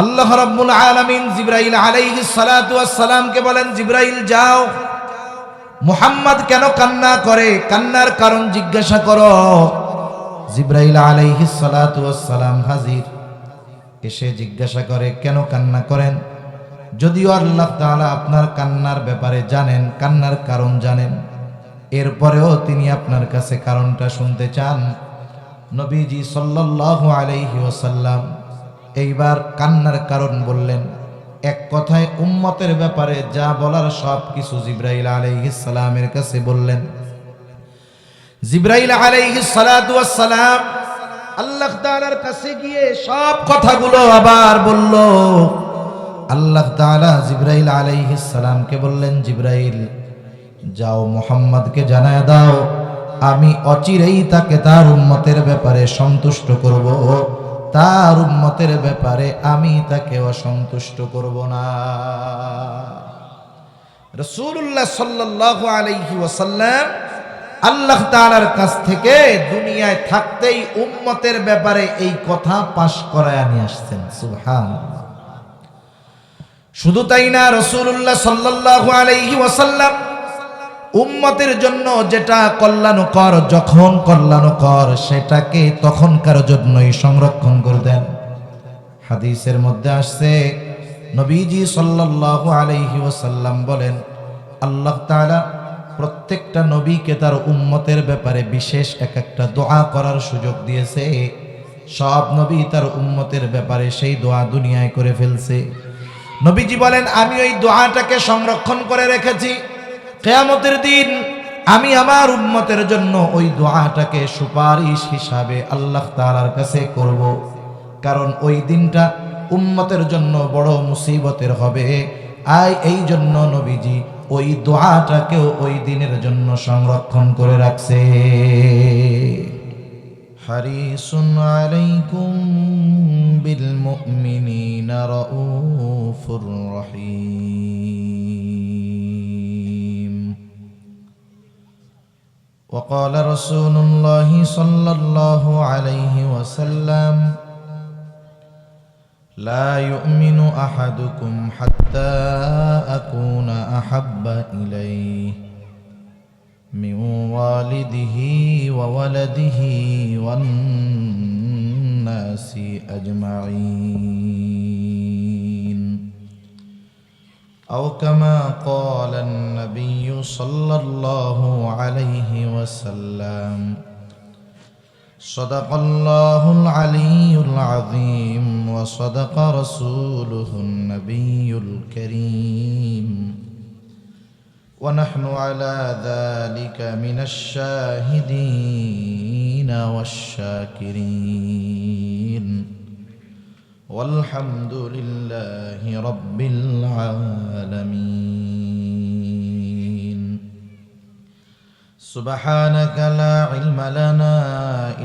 আল্লাহ রাব্বুল আলামিন জিবরাইল আলাইহিস সালাতু ওয়াস সালামকে বলেন, জিবরাইল যাও, মুহাম্মদ কেন কান্না করে, কান্নার কারণ জিজ্ঞাসা করো। জিবরাইল আলাইহিস সালাতু ওয়াস সালাম হাজির, এসে জিজ্ঞাসা করে কেন কান্না করেন। যদিও আল্লাহ তাআলা আপনার কান্নার ব্যাপারে জানেন, কান্নার কারণ জানেন, এরপরেও তিনি আপনার কাছে কারণটা শুনতে চান। নবীজি সাল্লাল্লাহু আলাইহি ওয়াসাল্লাম এইবার কান্নার কারণ বললেন। এক কথায় উম্মতের ব্যাপারে যা বলার সব কিছু জিবরাইল আলাইহিস সালামের কাছে বললেন। জিবরাইল আলাইহিস সালাতু ওয়াস সালাম আল্লাহ তাআলার কাছে গিয়ে সব কথাগুলো আবার বলল। আল্লাহ তাআলা জিবরাইল আলাইহিস সালামকে বললেন, জিবরাইল যাও, মুহাম্মদকে জানায় দাও আমি অচিরেই তাকে তার উম্মতের ব্যাপারে সন্তুষ্ট করব, তার উম্মতের ব্যাপারে আমি তাকে অসন্তুষ্ট করব না। রাসূলুল্লাহ সাল্লাল্লাহু আলাইহি ওয়াসাল্লাম আল্লাহ তাআলার কাছ থেকে দুনিয়ায় থাকতেই উম্মতের ব্যাপারে এই কথা পাশ করায় নিয়ে আসছেন। সুবহানাল্লাহ। শুধু তাই না, রাসূলুল্লাহ সাল্লাল্লাহু আলাইহি ওয়াসাল্লাম উম্মতের জন্য যেটা কল্যাণকর, যখন কল্যাণকর, সেটাকে তখনকার জন্যই সংরক্ষণ করে দেন। হাদিসের মধ্যে আসছে, নবীজি সাল্লাল্লাহু আলাইহি ওয়াসাল্লাম বলেন, আল্লাহ তাআলা প্রত্যেকটা নবীকে তার উম্মতের ব্যাপারে বিশেষ এক একটা দোয়া করার সুযোগ দিয়েছে। সব নবী তার উম্মতের ব্যাপারে সেই দোয়া দুনিয়ায় করে ফেলছে। নবীজি বলেন, আমি ওই দোয়াটাকে সংরক্ষণ করে রেখেছি। কিয়ামতের দিন আমি আমার উম্মতের জন্য ওই দোয়াটাকে সুপারিশ হিসাবে আল্লাহ তাআলার কাছে করব, কারণ ওই দিনটা উম্মতের জন্য বড় মুসিবতের হবে। এই জন্য নবীজি ওই দোয়াটাকেও ওই দিনের জন্য সংরক্ষণ করে রাখছে। হারিসুন আলাইকুম বিল মুমিনিনা রাউফুর রহিম। وقال رسول الله صلى الله عليه وسلم لا يؤمن أحدكم حتى أكون أحب إليه من والده وولده والناس أجمعين، أو كما قال النبي صلى الله عليه وسلم. صدق الله العلي العظيم وصدق رسوله النبي الكريم، ونحن على ذلك من الشاهدين والشاكرين، والحمد لله رب العالمين. سبحانك لا علم لنا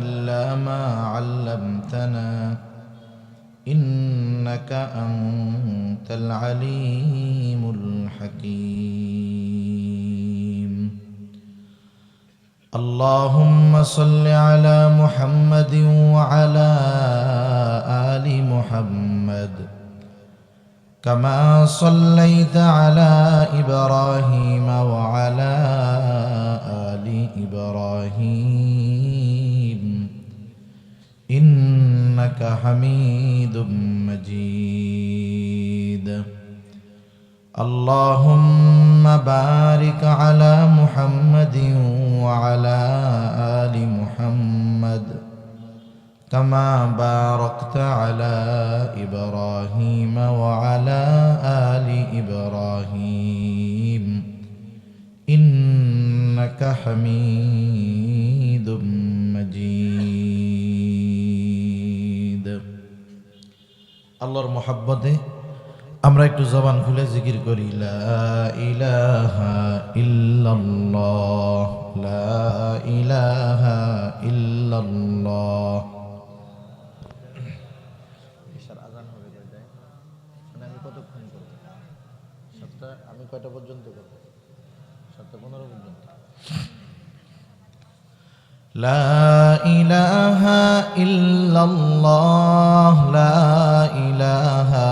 إلا ما علمتنا إنك أنت العليم الحكيم. اللهم صل على محمد وعلى آل محمد كما صليت على إبراهيم وعلى آل إبراهيم إنك حميد مجيد. اللهم بارك على محمد وعلى آل محمد كما باركت على إبراهيم وعلى آل إبراهيم إنك حميد مجيد. আল্লাহর মহব্বতে আমরা একটু জবান খুলে জিকির করি, লা ইলাহা ইল্লাল্লাহ, লা ইলাহা ইল্লাল্লাহ। আমি কতক্ষণ করব? আমি কয়টা পর্যন্ত করব? 7:15 পর্যন্ত। লা ইলাহা ইল্লাল্লাহ, লা ইলাহা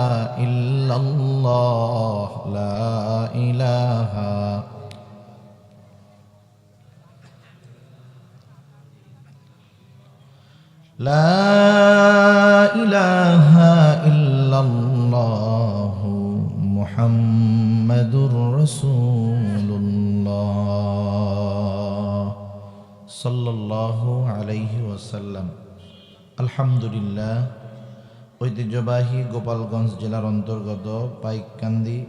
লা ইলাহা ইল্লাল্লাহ মুহাম্মাদুর রাসূলুল্লাহ সাল্লাল্লাহু আলাইহি ওয়াসাল্লাম। আলহামদুলিল্লাহ। ঐতিহ্যবাহী গোপালগঞ্জ জেলার অন্তর্গত পাইককান্দি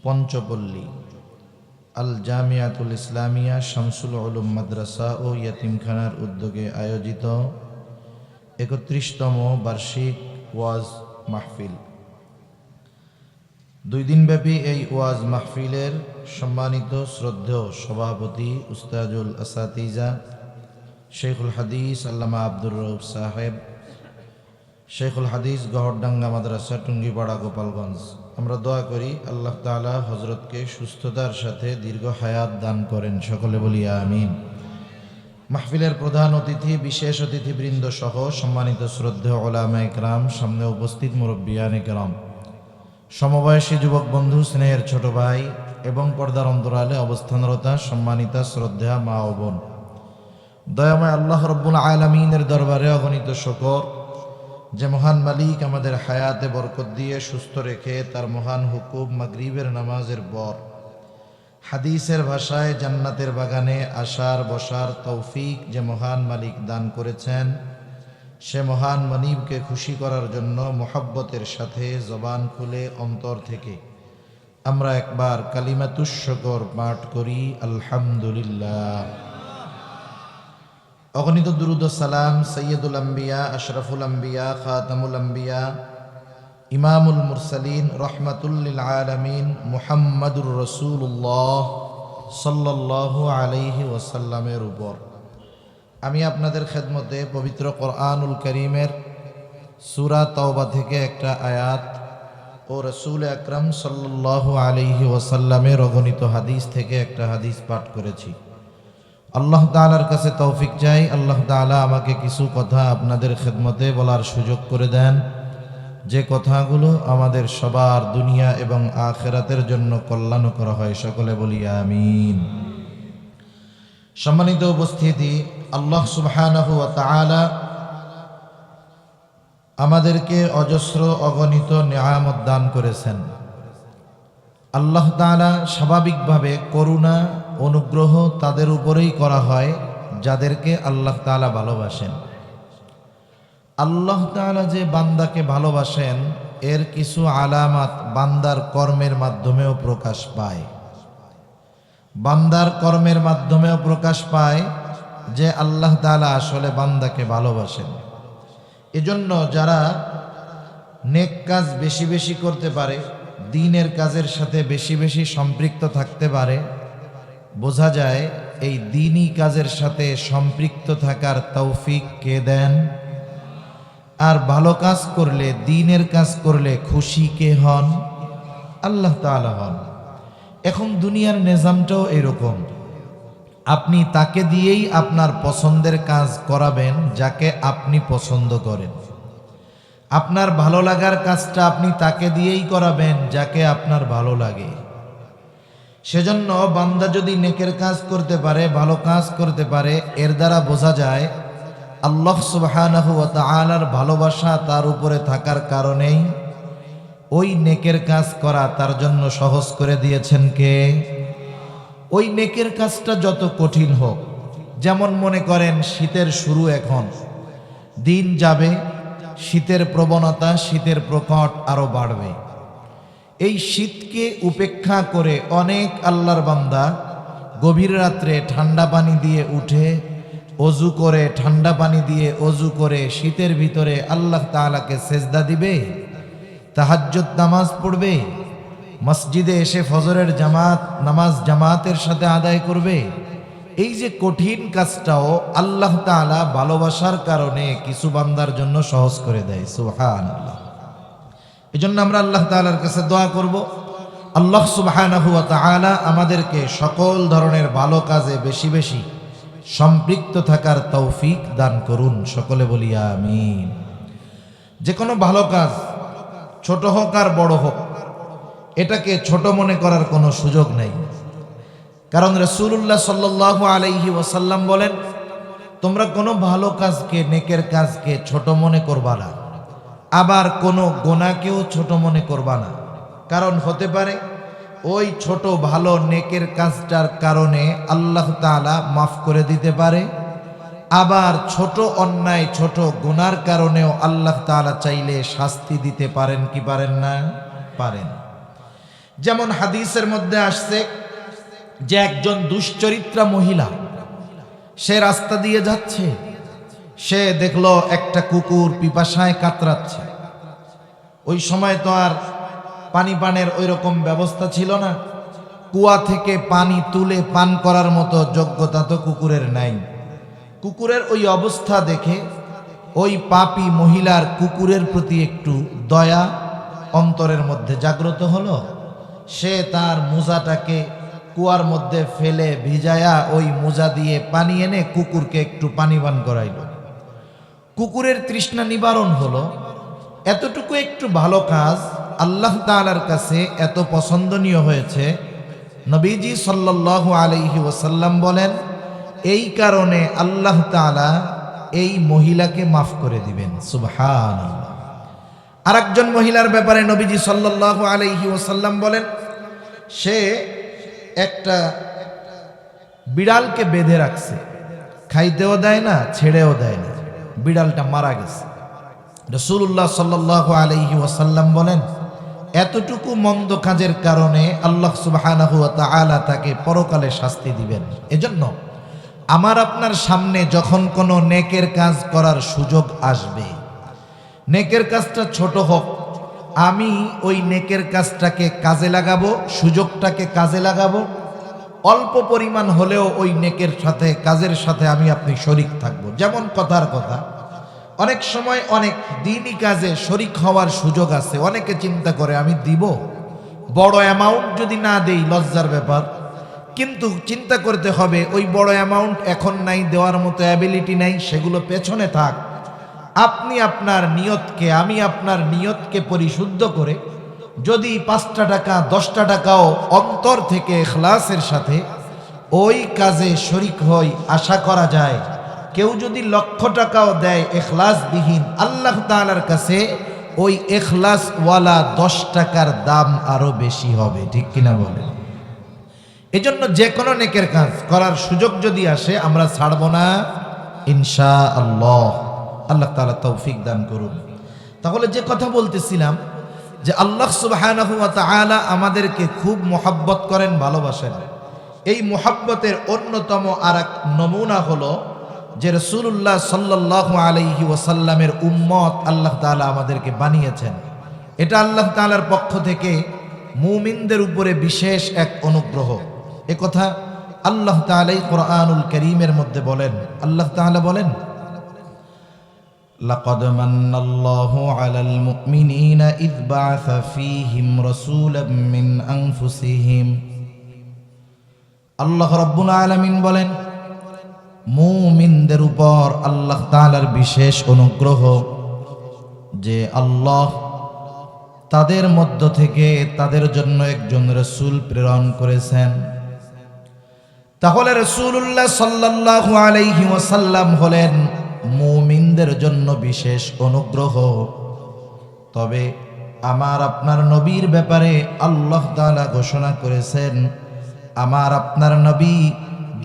পঞ্চপল্লী আল জামিয়াতুল ইসলামিয়া শামসুল উলুম মাদ্রাসা ও ইয়াতিমখানার উদ্যোগে আয়োজিত ৩১তম বার্ষিক ওয়াজ মাহফিল। 2 দিনব্যাপী এই ওয়াজ মাহফিলের সম্মানিত শ্রদ্ধেয় সভাপতি উস্তাজুল আসাতিজা শেখুল হাদিস আল্লামা আব্দুর রউফ সাহেব, শেখুল হাদিস গহরডাঙ্গা মাদ্রাসা টুঙ্গিপাড়া গোপালগঞ্জ। আমরা দোয়া করি আল্লাহ তাআলা হযরতকে সুস্থতার সাথে দীর্ঘ হায়াত দান করেন, সকলে বলি আমিন। মাহফিলের প্রধান অতিথি, বিশেষ অতিথিবৃন্দ সহ সম্মানিত শ্রদ্ধেয় উলামায়ে কেরাম, সামনে উপস্থিত মুরব্বিয়ানে কেরাম, সমবয়সী যুবক বন্ধু, স্নেহের ছোট ভাই এবং পর্দার অন্তরালে অবস্থানরতা সম্মানিতা শ্রদ্ধা মা ও বোন, দয়াময় আল্লাহ রব্বুল আলামিনের দরবারে অগণিত শুকর যে মহান মালিক আমাদের হায়াতে বরকত দিয়ে সুস্থ রেখে তার মহান হুকুম মাগরিবের নামাজের পর হাদিসের ভাষায় জান্নাতের বাগানে আসার বসার তৌফিক যে মহান মালিক দান করেছেন, সে মহান মানিবকে খুশি করার জন্য মোহাব্বতের সাথে জবান খুলে অন্তর থেকে আমরা একবার কালিমাতুশ শুকর পাঠ করি, আলহামদুলিল্লাহ। অগণিত দুরুদ ও সালাম সৈয়দুল আম্বিয়া, আশরাফুল আম্বিয়া, খাতামুল আম্বিয়া, ইমামুল মুরসালিন, রহমাতুল লিল আলামিন মুহাম্মাদুর রাসূলুল্লাহ সাল্লাল্লাহু আলাইহি ওয়াসাল্লামের উপর। আমি আপনাদের খেদমতে পবিত্র কোরআনুল কারীমের সূরা তাওবা থেকে একটা আয়াত ও রাসূল আকরাম সাল্লাল্লাহু আলাইহি ওয়াসাল্লামের অগণিত হাদিস থেকে একটা হাদিস পাঠ করেছি। আল্লাহ তাআলার কাছে তৌফিক চাই, আল্লাহ তাআলা আমাকে কিছু কথা আপনাদের খেদমতে বলার সুযোগ করে দেন, যে কথাগুলো আমাদের সবার দুনিয়া এবং আখিরাতের জন্য কল্যাণকর হয়, সকলে বলি আমিন। সম্মানিত উপস্থিতি, আল্লাহ সুবহানাহু ওয়া তাআলা আমাদেরকে অজস্র অগণিত নিয়ামত দান করেছেন। আল্লাহ তাআলা স্বাভাবিকভাবে করুণা অনুগ্রহ তাদের উপরেই করা হয় যাদেরকে আল্লাহ তাআলা ভালোবাসেন। আল্লাহ তাআলা যে বান্দাকে ভালোবাসেন এর কিছু আলামাত বান্দার কর্মের মাধ্যমেও প্রকাশ পায়। বান্দার কর্মের মাধ্যমেও প্রকাশ পায় যে আল্লাহ তাআলা আসলে বান্দাকে ভালোবাসেন। এজন্য যারা নেক কাজ বেশি বেশি করতে পারে, দ্বীনের কাজের সাথে বেশি বেশি সম্পৃক্ত থাকতে পারে, বোঝা যায় এই দ্বীনি কাজের সাথে সম্পৃক্ত থাকার তৌফিক কে দেন। আর ভালো কাজ করলে, দ্বীনের কাজ করলে খুশি কে হন? আল্লাহ তাআলা হন। এখন দুনিয়ার নিজামটাও এরকম, আপনি তাকে দিয়েই আপনার পছন্দের কাজ করাবেন যাকে আপনি পছন্দ করেন। আপনার ভালো লাগার কাজটা আপনি তাকে দিয়েই করাবেন যাকে আপনার ভালো লাগে। সেজন্য বান্দা যদি নেকের কাজ করতে পারে, ভালো কাজ করতে পারে, এর দ্বারা বোঝা যায় আল্লাহ সুবহানাহু ওয়া তাআলার ভালোবাসা তার উপরে থাকার কারণেই ওই নেকের কাজ করা তার জন্য সহজ করে দিয়েছেন কে? ওই নেকের কাজটা যত কঠিন হোক, যেমন মনে করেন শীতের শুরু, এখন দিন যাবে, শীতের প্রবণতা, শীতের প্রকট আরো বাড়বে। এই শীতকে উপেক্ষা করে অনেক আল্লাহর বান্দা গভীর রাত্রে ঠান্ডা পানি দিয়ে উঠে অজু করে, ঠান্ডা পানি দিয়ে অজু করে শীতের ভিতরে আল্লাহ তাআলাকে সেজদা দিবে, তাহাজ্জুদ নামাজ পড়বে, মসজিদে এসে ফজরের নামাজ জামাতের সাথে আদায় করবে। এই যে কঠিন কাজটাও আল্লাহ তাআলা ভালোবাসার কারণে কিছু বান্দার জন্য সহজ করে দেয়। সুবহানাল্লাহ। এজন্য আমরা আল্লাহ তাআলার কাছে দোয়া করব, আল্লাহ সুবহানাহু ওয়া তাআলা আমাদেরকে সকল ধরনের ভালো কাজে বেশি বেশি সম্পৃক্ত থাকার তৌফিক দান করুন, সকলে বলি আমিন। যে কোনো ভালো কাজ ছোট হোক আর বড় হোক, এটাকে ছোট মনে করার কোনো সুযোগ নেই। কারণ রাসূলুল্লাহ সাল্লাল্লাহু আলাইহি ওয়াসাল্লাম বলেন, তোমরা কোনো ভালো কাজকে, নেকের কাজকে ছোট মনে করবা না, আবার কোনো গোনাকেও ছোট মনে করবা না। কারণ হতে পারে ওই ছোট ভালো নেকের কাজটার কারণে আল্লাহ তাআলা মাফ করে দিতে পারে, আবার ছোট অন্যায় ছোট গুনার কারণেও আল্লাহ তাআলা চাইলে শাস্তি দিতে পারেন কি পারেন না? পারেন। যেমন হাদিসের মধ্যে আসছে যে একজন দুশ্চরিত্রা মহিলা, সে রাস্তা দিয়ে যাচ্ছে, সে দেখলো একটা কুকুর পিপাসায় কাতরাচ্ছে। ওই সময় তো আর পানি পানের ওই রকম ব্যবস্থা ছিল না, কুয়া থেকে পানি তুলে পান করার মতো যোগ্যতা তো কুকুরের নাই। কুকুরের ওই অবস্থা দেখে ওই পাপী মহিলার কুকুরের প্রতি একটু দয়া অন্তরের মধ্যে জাগ্রত হলো। সে তার মোজাটাকে কুয়ার মধ্যে ফেলে ভিজায়া ওই মোজা দিয়ে পানি এনে কুকুরকে একটু পানি পান করাইল। কুকুরের তৃষ্ণা নিবারণ হলো। এতটুকু একটু ভালো কাজ আল্লাহ তাআলার কাছে এত পছন্দনীয় হয়েছে, নবীজি সাল্লাল্লাহু আলাইহি ওয়াসাল্লাম বলেন এই কারণে আল্লাহ তাআলা এই মহিলাকে মাফ করে দিবেন। সুবহানাল্লাহ। আরেকজন মহিলার ব্যাপারে নবীজি সাল্লাল্লাহু আলাইহি ওয়াসাল্লাম বলেন, সে একটা বিড়ালকে বেঁধে রাখছে, খাইতেও দেয় না ছেড়েও দেয় না, বিড়ালটা মারা গেছে। রাসূলুল্লাহ সাল্লাল্লাহু আলাইহি ওয়াসাল্লাম বলেন এতটুকু মন্দ কাজের কারণে আল্লাহ সুবহানাহু ওয়া তাআলা তাকে পরকালে শাস্তি দিবেন। এজন্য আমার আপনার সামনে যখন কোনো নেকের কাজ করার সুযোগ আসবে, নেকের কাজটা ছোট হোক, আমি ওই নেকের কাজটাকে কাজে লাগাবো, সুযোগটাকে কাজে লাগাবো। অল্প পরিমাণ হলেও ওই নেকের সাথে, কাজের সাথে আমি আপনি শরিক থাকবো। যেমন কথার কথা, অনেক সময় অনেক দিনই কাজে শরিক হওয়ার সুযোগ আছে। অনেকে চিন্তা করে আমি দিব, বড় অ্যামাউন্ট যদি না দেই লজ্জার ব্যাপার। কিন্তু চিন্তা করতে হবে ওই বড় অ্যামাউন্ট এখন নাই, দেওয়ার মতো অ্যাবিলিটি নাই, সেগুলো পেছনে থাক। আপনি আপনার নিয়তকে, আমি আপনার নিয়তকে পরিশুদ্ধ করে যদি 5টা টাকা 10টা টাকাও অন্তর থেকে ইখলাসের সাথে ওই কাজে শরিক হই, আশা করা যায় কেউ যদি 1,00,000 টাকাও দেয় ইখলাসবিহীন, আল্লাহ তাআলার কাছে ওই ইখলাসওয়ালা 10 টাকার দাম আরো বেশি হবে। ঠিক কিনা বলেন? এজন্য যে কোনো নেকের কাজ করার সুযোগ যদি আসে আমরা ছাড়ব না ইনশাআল্লাহ। আল্লাহ তাআলা তৌফিক দান করুন। তাহলে যে কথা বলতেছিলাম যে আল্লাহ সুবহানাহু ওয়া তাআলা আমাদেরকে খুব মোহাব্বত করেন, ভালোবাসেন। এই মোহাব্বতের অন্যতম আরেক নমুনা হলো যে রাসূলুল্লাহ সাল্লাল্লাহু আলাইহি ওয়াসাল্লামের উম্মত আল্লাহ তাআলা আমাদেরকে বানিয়েছেন। এটা আল্লাহ তাআলার পক্ষ থেকে মুমিনদের উপরে বিশেষ এক অনুগ্রহ। এ কথা আল্লাহ তাআলা কুরআনুল কারীমের মধ্যে বলেন। আল্লাহ তাআলা বলেন, লাকাদ মান্নাল্লাহু আলাল মুমিনিনা ইয বা'আসা ফীহিম রাসূলাম মিন আনফুসিহিম। আল্লাহ রাব্বুল আলামিন বলেন মুমিনদের উপর আল্লাহ তাআলার বিশেষ অনুগ্রহ যে আল্লাহ তাদের মধ্য থেকে তাদের জন্য একজন রাসূল প্রেরণ করেছেন। তাহলে রাসূলুল্লাহ সাল্লাল্লাহু আলাইহি ওয়াসাল্লাম হলেন মুমিনদের জন্য বিশেষ অনুগ্রহ। তবে আমার আপনার নবীর ব্যাপারে আল্লাহ তাআলা ঘোষণা করেছেন, আমার আপনার নবী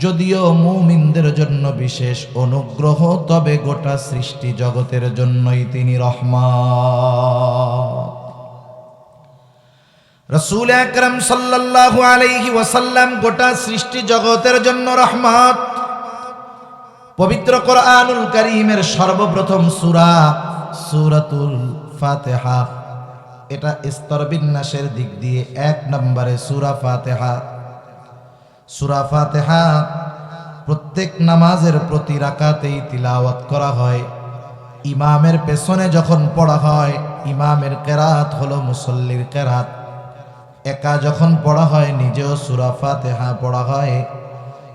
যদিও মুমিনদের জন্য বিশেষ অনুগ্রহ, তবে গোটা সৃষ্টি জগতের জন্যই তিনি রহমত। রাসূল আকরাম সাল্লাল্লাহু আলাইহি ওয়াসাল্লাম গোটা সৃষ্টি জগতের জন্য রহমত। পবিত্র কোরআনুল কারীমের সর্বপ্রথম সূরা সূরাতুল ফাতিহা, এটা স্তর বিন্যাসের দিক দিয়ে 1 নম্বরে সূরা ফাতিহা। সূরা ফাতিহা প্রত্যেক নামাজের প্রতি রাকাতেই তিলাওয়াত করা হয়। ইমামের পেছনে যখন পড়া হয়, ইমামের কেরাত হলো মুসল্লির কেরাত। একা যখন পড়া হয় নিজেও সূরা ফাতিহা পড়া হয়।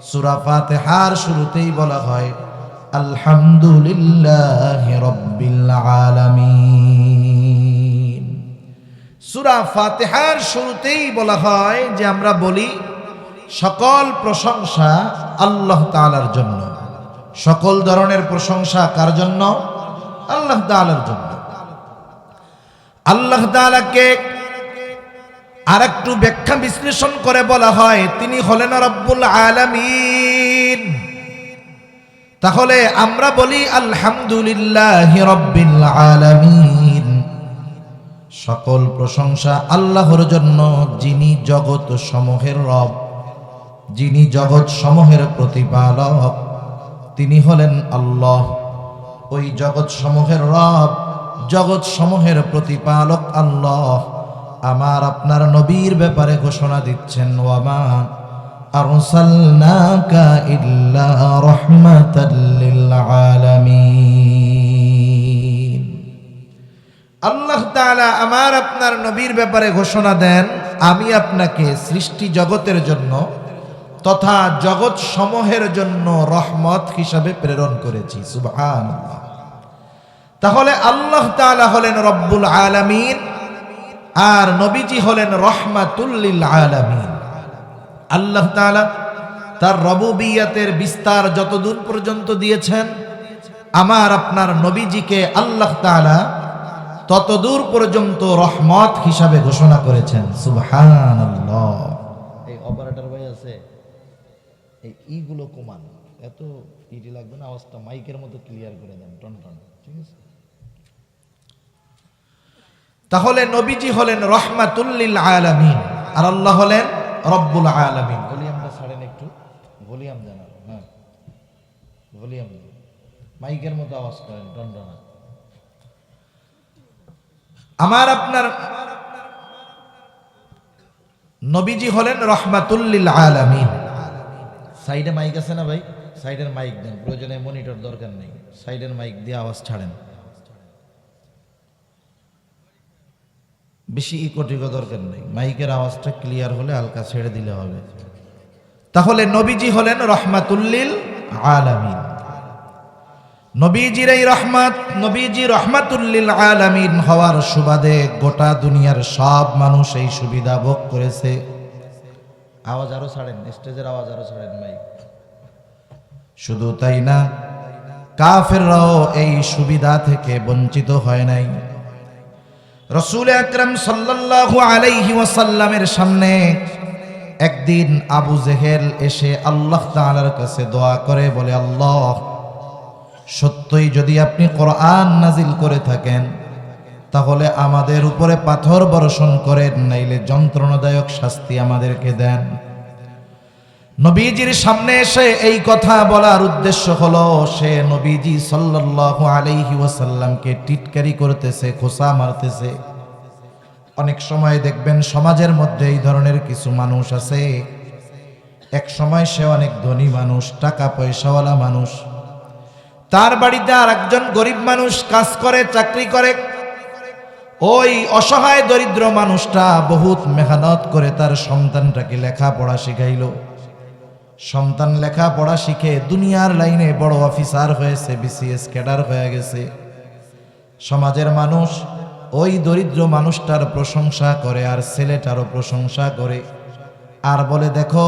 সূরা ফাতিহার শুরুতেই বলা হয় আলহামদুলিল্লাহি রাব্বিল আলামিন। সূরা ফাতিহার শুরুতেই বলা হয় যে আমরা বলি সকল প্রশংসা আল্লাহ তাআলার জন্য, সকল ধরনের প্রশংসা কার জন্য? আল্লাহ তাআলার জন্য। আল্লাহ তাআলাকে আরেকটু ব্যাখ্যা বিশ্লেষণ করে বলা হয় তিনি হলেন রব্বুল আলামিন। তাহলে আমরা বলি আলহামদুলিল্লাহি রাব্বিল আলামিন, সকল প্রশংসা আল্লাহর জন্য, যিনি জগৎ সমূহের রব, যিনি জগৎ সমূহের প্রতিপালক, তিনি হলেন আল্লাহ। ওই জগৎ সমূহের রব, জগৎ সমূহের প্রতিপালক আল্লাহ আমার আপনার নবীর ব্যাপারে ঘোষণা দিচ্ছেন, ওয়ামা আরসালনাকা ইল্লা রাহমাতাল লিল আলামিন। আল্লাহ তাআলা আমার আপনার নবীর ব্যাপারে ঘোষণা দেন, আমি আপনাকে সৃষ্টি জগতের জন্য তথা জগৎ সমূহের জন্য রহমত হিসাবে প্রেরণ করেছি। সুবহানাল্লাহ। তাহলে আল্লাহ তাআলা হলেন রব্বুল আলামিন আর নবীজি হলেন রহমাতুল লিল আলামিন। আল্লাহ তাআলা তার রুবুবিয়তের বিস্তার যতদূর পর্যন্ত দিয়েছেন, আমার আপনার নবীজিকে আল্লাহ তাআলা ততদূর পর্যন্ত রহমত হিসাবে ঘোষণা করেছেন। সুবহানাল্লাহ। এই অপারেটর ভাই আছে, এই ইগুলো কমান, এত ইটি লাগবে না, আওয়াজটা মাইকের মতো ক্লিয়ার করে দেন, টন টন, ঠিক আছে? তাহলে নবীজি হলেন রহমাতুল লিল আলামিন আর আল্লাহ হলেন রব্বুল আলামিন। ভলিউমটা ছাড়েন একটু, ভলিউম জানান, হ্যাঁ ভলিউম মাইকের মতো আওয়াজ করেন, টন টন। আমার আপনার নবীজি হলেন রহমাতুল লিল আলামিন। সাইডে মাইক আছে না ভাই? সাইডের মাইক দেন, প্রয়োজনে মনিটর দরকার নেই, সাইডের মাইক দিয়ে আওয়াজ ছাড়েন, বেশি ইকোটিকো দরকার নেই, মাইকের আওয়াজটা ক্লিয়ার হলে হালকা ছেড়ে দিলে হবে। তাহলে নবীজি হলেন রহমাতুল লিল আলামিন। নবীজির এই রহমত, নবীজি রহমাতুল লিল আলামিন হওয়ার সুবাদে গোটা দুনিয়ার সব মানুষ এই সুবিধা ভোগ করেছে। আওয়াজ আরো ছাড়েন, স্টেজের আওয়াজ আরো ছাড়েন মাইক। শুধু তাই না, কাফেররাও এই সুবিধা থেকে বঞ্চিত হয় নাই। রাসূল আকরাম সাল্লাল্লাহু আলাইহি ওয়াসাল্লামের সামনে একদিন আবু জেহেল এসে আল্লাহ তাআলার কাছে দোয়া করে বলে, আল্লাহ, সত্যই যদি আপনি কোরআন নাজিল করে থাকেন তাহলে আমাদের উপরে পাথর বর্ষণ করেন, নাইলে যন্ত্রণাদায়ক শাস্তি আমাদেরকে দেন। নবীজির সামনে এসে এই কথা বলার উদ্দেশ্য হলো সে নবীজি সাল্লাল্লাহু আলাইহি ওয়াসাল্লামকে টিটকারি করতেছে, খোঁচা মারতেছে। অনেক সময় দেখবেন সমাজের মধ্যে এই ধরনের কিছু মানুষ আছে, এক সময় সে অনেক ধনী মানুষ, টাকা পয়সাওয়ালা মানুষ, তার বাড়িতে আর একজন গরিব মানুষ কাজ করে, চাকরি করে। ওই অসহায় দরিদ্র মানুষটা বহুত মেহনত করে তার সন্তানটাকে লেখাপড়া শিখাইল। সন্তান লেখাপড়া শিখে দুনিয়ার লাইনে বড় অফিসার হয়েছে, বিসিএস ক্যাডার হয়ে গেছে। সমাজের মানুষ ওই দরিদ্র মানুষটার প্রশংসা করে আর ছেলেটারও প্রশংসা করে, আর বলে, দেখো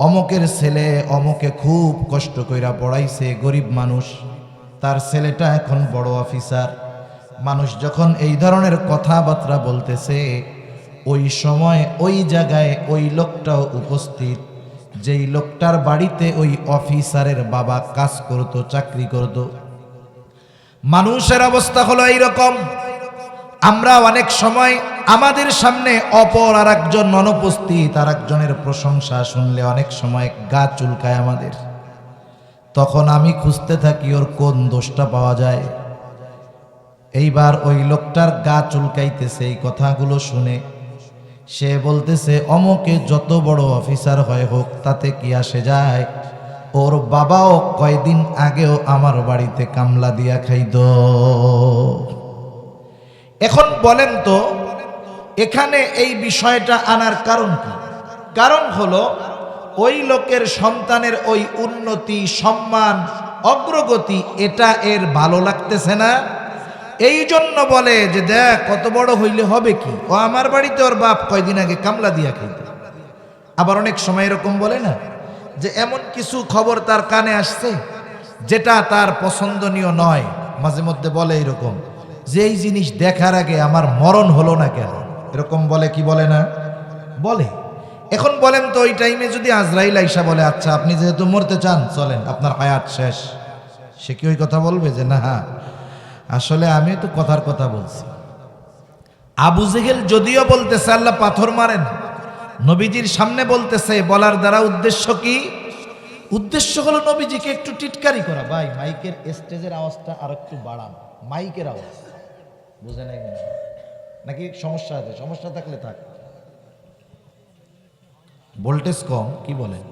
অমকের ছেলে অমকে খুব কষ্ট কইরা পড়াইছে, গরিব মানুষ, তার ছেলেটা এখন বড় অফিসার। মানুষ যখন এই ধরনের কথাবার্তা বলতেছে, ওই সময় ওই জায়গায় ওই লোকটাও উপস্থিত, যেই লোকটার বাড়িতে ওই অফিসারের বাবা কাজ করত, চাকরি করত। মানুষের অবস্থা হলো এইরকম। আমরা অনেক সময় আমাদের সামনে অপর আর একজন অনুপস্থিত আর একজনের প্রশংসা শুনলে অনেক সময় গা চুলকায় আমাদের। তখন আমি খুঁজতে থাকি ওর কোন দোষটা পাওয়া যায়। এইবার ওই লোকটার গা চুলকাইতেছে এই কথাগুলো শুনে। সে বলতেছে, অমকে যত বড় অফিসার হয় হোক, তাতে কি আসে যায়? ওর বাবাও কয়দিন আগেও আমার বাড়িতে কামলা দিয়া খাইত। এখন বলেন তো, এখানে এই বিষয়টা আনার কারণ কি? কারণ হলো ওই লোকের সন্তানের ওই উন্নতি, সম্মান, অগ্রগতি, এটা এর ভালো লাগতেছে না। এই জন্য বলে যে দেখ কত বড় হইলে হবে কি, ও আমার বাড়িতে ওর বাপ কয়দিন আগে কামলা দিয়া খাইত। আবার অনেক সময় এরকম বলে না যে এমন কিছু খবর তার কানে আসছে যেটা তার পছন্দনীয় নয়, মাঝে মধ্যে বলে এরকম যে এই জিনিস দেখার আগে আমার মরণ হলো না কেন, এরকম বলে কি বলে না? বলে। এখন বলেন তো ওই টাইমে যদি আজরাইল আইসা বলে আচ্ছা আপনি যেহেতু মরতে চান চলেন আপনার হায়াত শেষ, সে কি ওই কথা বলবে যে না আসলে আমি তো কথার কথা বলছি? আবু জেহেল যদিও বলতেছে আল্লাহ পাথর মারেন, নবীজির সামনে বলতেছে, বলার দ্বারা উদ্দেশ্য কি? উদ্দেশ্য হলো নবীজিকে একটু টিটকারি করা। ভাই মাইকের স্টেজের আওয়াজটা আর একটু বাড়ান, মাইকের আওয়াজ বুঝে নাই মনে হয় নাকি? সমস্যা আছে? সমস্যা থাকলে থাক, ভোল্টেজ কম কি বলেন?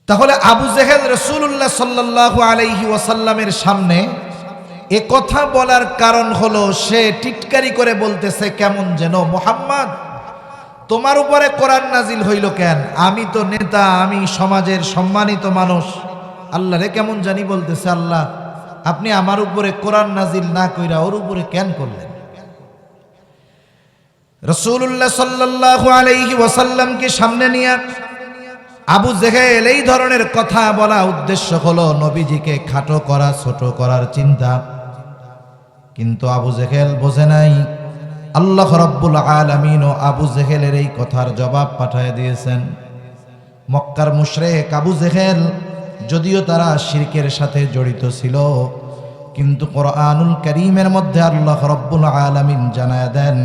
তাহলে আবু জেহেল রাসূলুল্লাহ সাল্লাল্লাহু আলাইহি ওয়াসাল্লামের সামনে এ কথা বলার কারণ হলো সে টিটকারি করে বলতেছে কেমন যেন, মুহাম্মদ তোমার উপরে কোরআন নাজিল হইল কেন? আমি তো নেতা, আমি সমাজের সম্মানিত মানুষ। আল্লাহ রে কেমন জানি বলতেছে, আল্লাহ আপনি আমার উপরে কোরআন নাজিল না কইরা ওর উপরে কেন করলেন? রাসূলুল্লাহ সাল্লাল্লাহু আলাইহি ওয়াসাল্লামকে সামনে নিয়ে আবু জেহেল এই ধরনের কথা বলা উদ্দেশ্য হলো নবীজিকে খাটো করা, ছোট করার চিন্তা। কিন্তু আবু জেহেল বোঝে নাই আল্লাহ রাব্বুল আলামিন ও আবু জেহেলের এই কথার জবাব পাঠিয়ে দিয়েছেন। মক্কার মুশরিক আবু জেহেল যদিও তারা শিরকের সাথে জড়িত ছিল, কিন্তু কোরআনুল কারীমের মধ্যে আল্লাহ রাব্বুল আলামিন জানায় দেন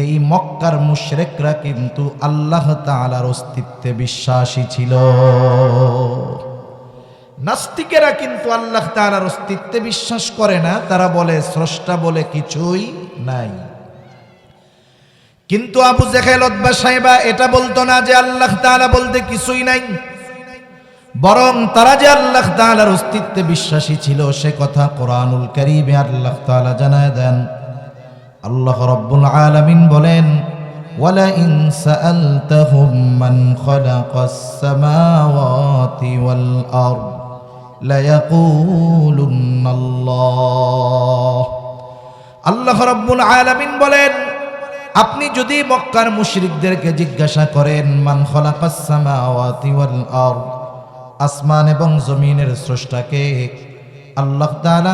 এই মক্কার মুশরিকরা কিন্তু আল্লাহ তাআলার অস্তিত্বে বিশ্বাসী ছিল। নাস্তিকেরা কিন্তু আল্লাহ তাআলার অস্তিত্বে বিশ্বাস করে না, তারা বলে স্রষ্টা বলে কিছুই নাই। কিন্তু আবু জেহেল উতবা সাইবা এটা বলতো না যে আল্লাহ তাআলা বলতে কিছুই নাই, বরং তারা যে আল্লাহ তাআলার অস্তিত্বে বিশ্বাসী ছিল সে কথা কোরআনুল কারীমে আল্লাহ তাআলা জানায় দেন। আল্লাহ রাব্বুল আলামিন বলেন, ওয়ালা ইন সাআলতাহুম মান খালাকাস সামাওয়াতি ওয়াল আরদ লা ইয়াকুলুন্নাল্লাহ। আল্লাহ রাব্বুল আলামিন বলেন, আপনি যদি মক্কার মুশরিকদেরকে জিজ্ঞাসা করেন মান খালাকাস সামাওয়াতি ওয়াল আরদ, আসমান এবং জমিনের স্রষ্টাকে, আল্লাহ তাআলা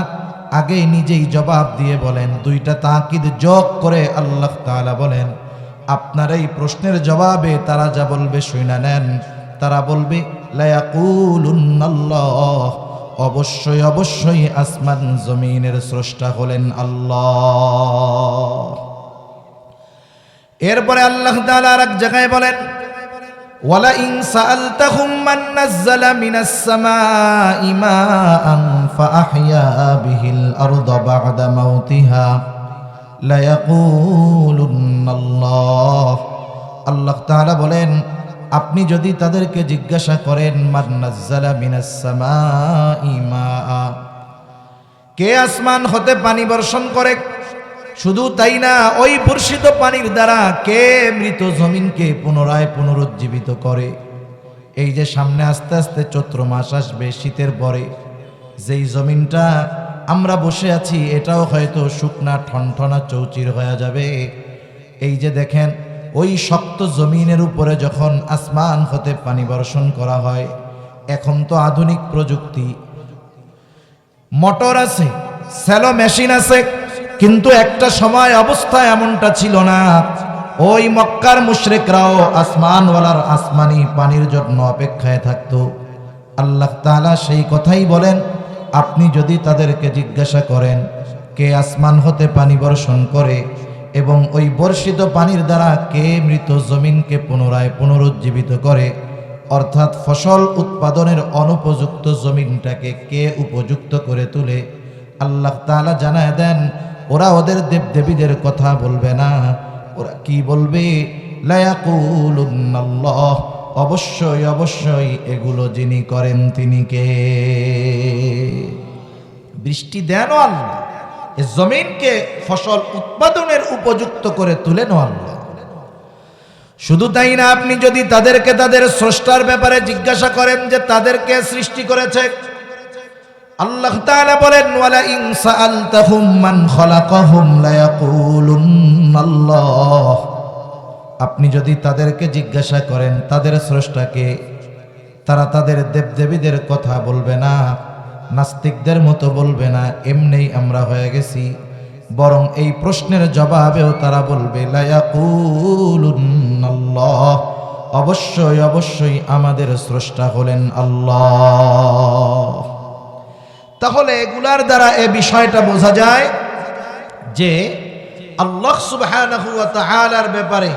আগে নিজেই জবাব দিয়ে বলেন, দুইটা তাকিদ যোগ করে আল্লাহ তাআলা বলেন, আপনার এই প্রশ্নের জবাবে তারা যা বলবে শুনে নেন। তারা বলবে লা ইয়াকুলুন্নাল্লাহ, অবশ্যই অবশ্যই আসমান জমিনের স্রষ্টা হলেন আল্লাহ। এরপরে আল্লাহ তাআলা আর এক জায়গায় বলেন, ওয়ালা ইন সাআলতাহুম মান নাযালা মিনাস সামাই মাআন ফাআহইয়া বিহিল আরদা বা'দা মাউতিহা লা ইয়াকুলুন্নাল্লাহ। আল্লাহ তাআলা বলেন, আপনি যদি তাদেরকে জিজ্ঞাসা করেন মান নাযালা মিনাস সামাই মাআ, কে আসমান হতে পানি বর্ষণ করে, শুধু তাই না ওই বর্ষিত পানির দ্বারা কে মৃত জমিনকে পুনরায় পুনরুজ্জীবিত করে। এই যে সামনে আস্তে আস্তে চৈত্র মাস আসবে, শীতের পরে যেই জমিনটা আমরা বসে আছি এটাও হয়তো শুকনা ঠনঠনা চৌচির হয়ে যাবে। এই যে দেখেন ওই শক্ত জমিনের উপরে যখন আসমান হতে পানি বর্ষণ করা হয়, এখন তো আধুনিক প্রযুক্তি, মোটর আছে, স্যালো মেশিন আছে, কিন্তু একটা সময় অবস্থা এমনটা ছিল না। ওই মক্কার মুশরিকরাও আসমানওয়ালার আসমানি পানির জন্য অপেক্ষায় থাকতো। আল্লাহ তাআলা সেই কথাই বলেন, আপনি যদি তাদেরকে জিজ্ঞাসা করেন কে আসমান হতে পানি বর্ষণ করে এবং ওই বর্ষিত পানির দ্বারা কে মৃত জমিনকে পুনরায় পুনরুজ্জীবিত করে, অর্থাৎ ফসল উৎপাদনের অনুপযুক্ত জমিনটাকে কে উপযুক্ত করে তোলে, আল্লাহ তাআলা জানায় দেন ওরা ওদের দেবদেবীদের কথা বলবে না, ওরা কি বলবে, লা ইয়াকুলুন্নাল্লাহ, অবশ্যই অবশ্যই এগুলো যিনি করেন তিনি কে? বৃষ্টি দেন আল্লাহ, এই জমিনকে ফসল উৎপাদনের উপযুক্ত করে তুলেন আল্লাহ। শুধু তাই না, আপনি যদি তাদেরকে তাদের স্রষ্টার ব্যাপারে জিজ্ঞাসা করেন যে তাদেরকে সৃষ্টি করেছে, আল্লাহ তাআলা বলেন, ওয়ালা ইন সাআলতাহুম মান খালাকাহুম লা ইয়াকুলুন্নাল্লাহ, আপনি যদি তাদেরকে জিজ্ঞাসা করেন তাদের স্রষ্টাকে, তারা তাদের দেবদেবীদের কথা বলবে না, নাস্তিকদের মতো বলবে না এমনিই আমরা হয়ে গেছি, বরং এই প্রশ্নের জবাবেও তারা বলবে লা ইয়াকুলুন্নাল্লাহ, অবশ্যই অবশ্যই আমাদের স্রষ্টা হলেন আল্লাহ। তাহলে এগুলার দ্বারা এ বিষয়টা বোঝা যায় যে আল্লাহ সুবহানাহু ওয়া তাআলার ব্যাপারে,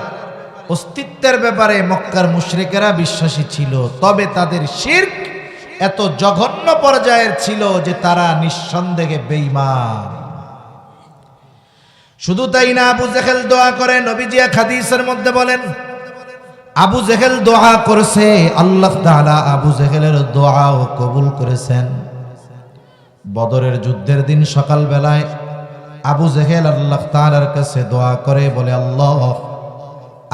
অস্তিত্বের ব্যাপারে মক্কার মুশরিকেরা বিশ্বাসী ছিল, তবে তাদের শিরক এত জঘন্য পর্যায়ের ছিল যে তারা নিঃসন্দেহে বেঈমান। শুধু তাই না, আবু জেহেল দোয়া করে, নবীজি এক হাদিসের মধ্যে বলেন আবু জেহেল দোয়া করেছে, আল্লাহ তাআলা আবু জেহেলের দোয়াও কবুল করেছেন। বদরের যুদ্ধের দিন সকালবেলায় আবু জেহেল আল্লাহ তাআলার কাছে দোয়া করে, বলে আল্লাহ,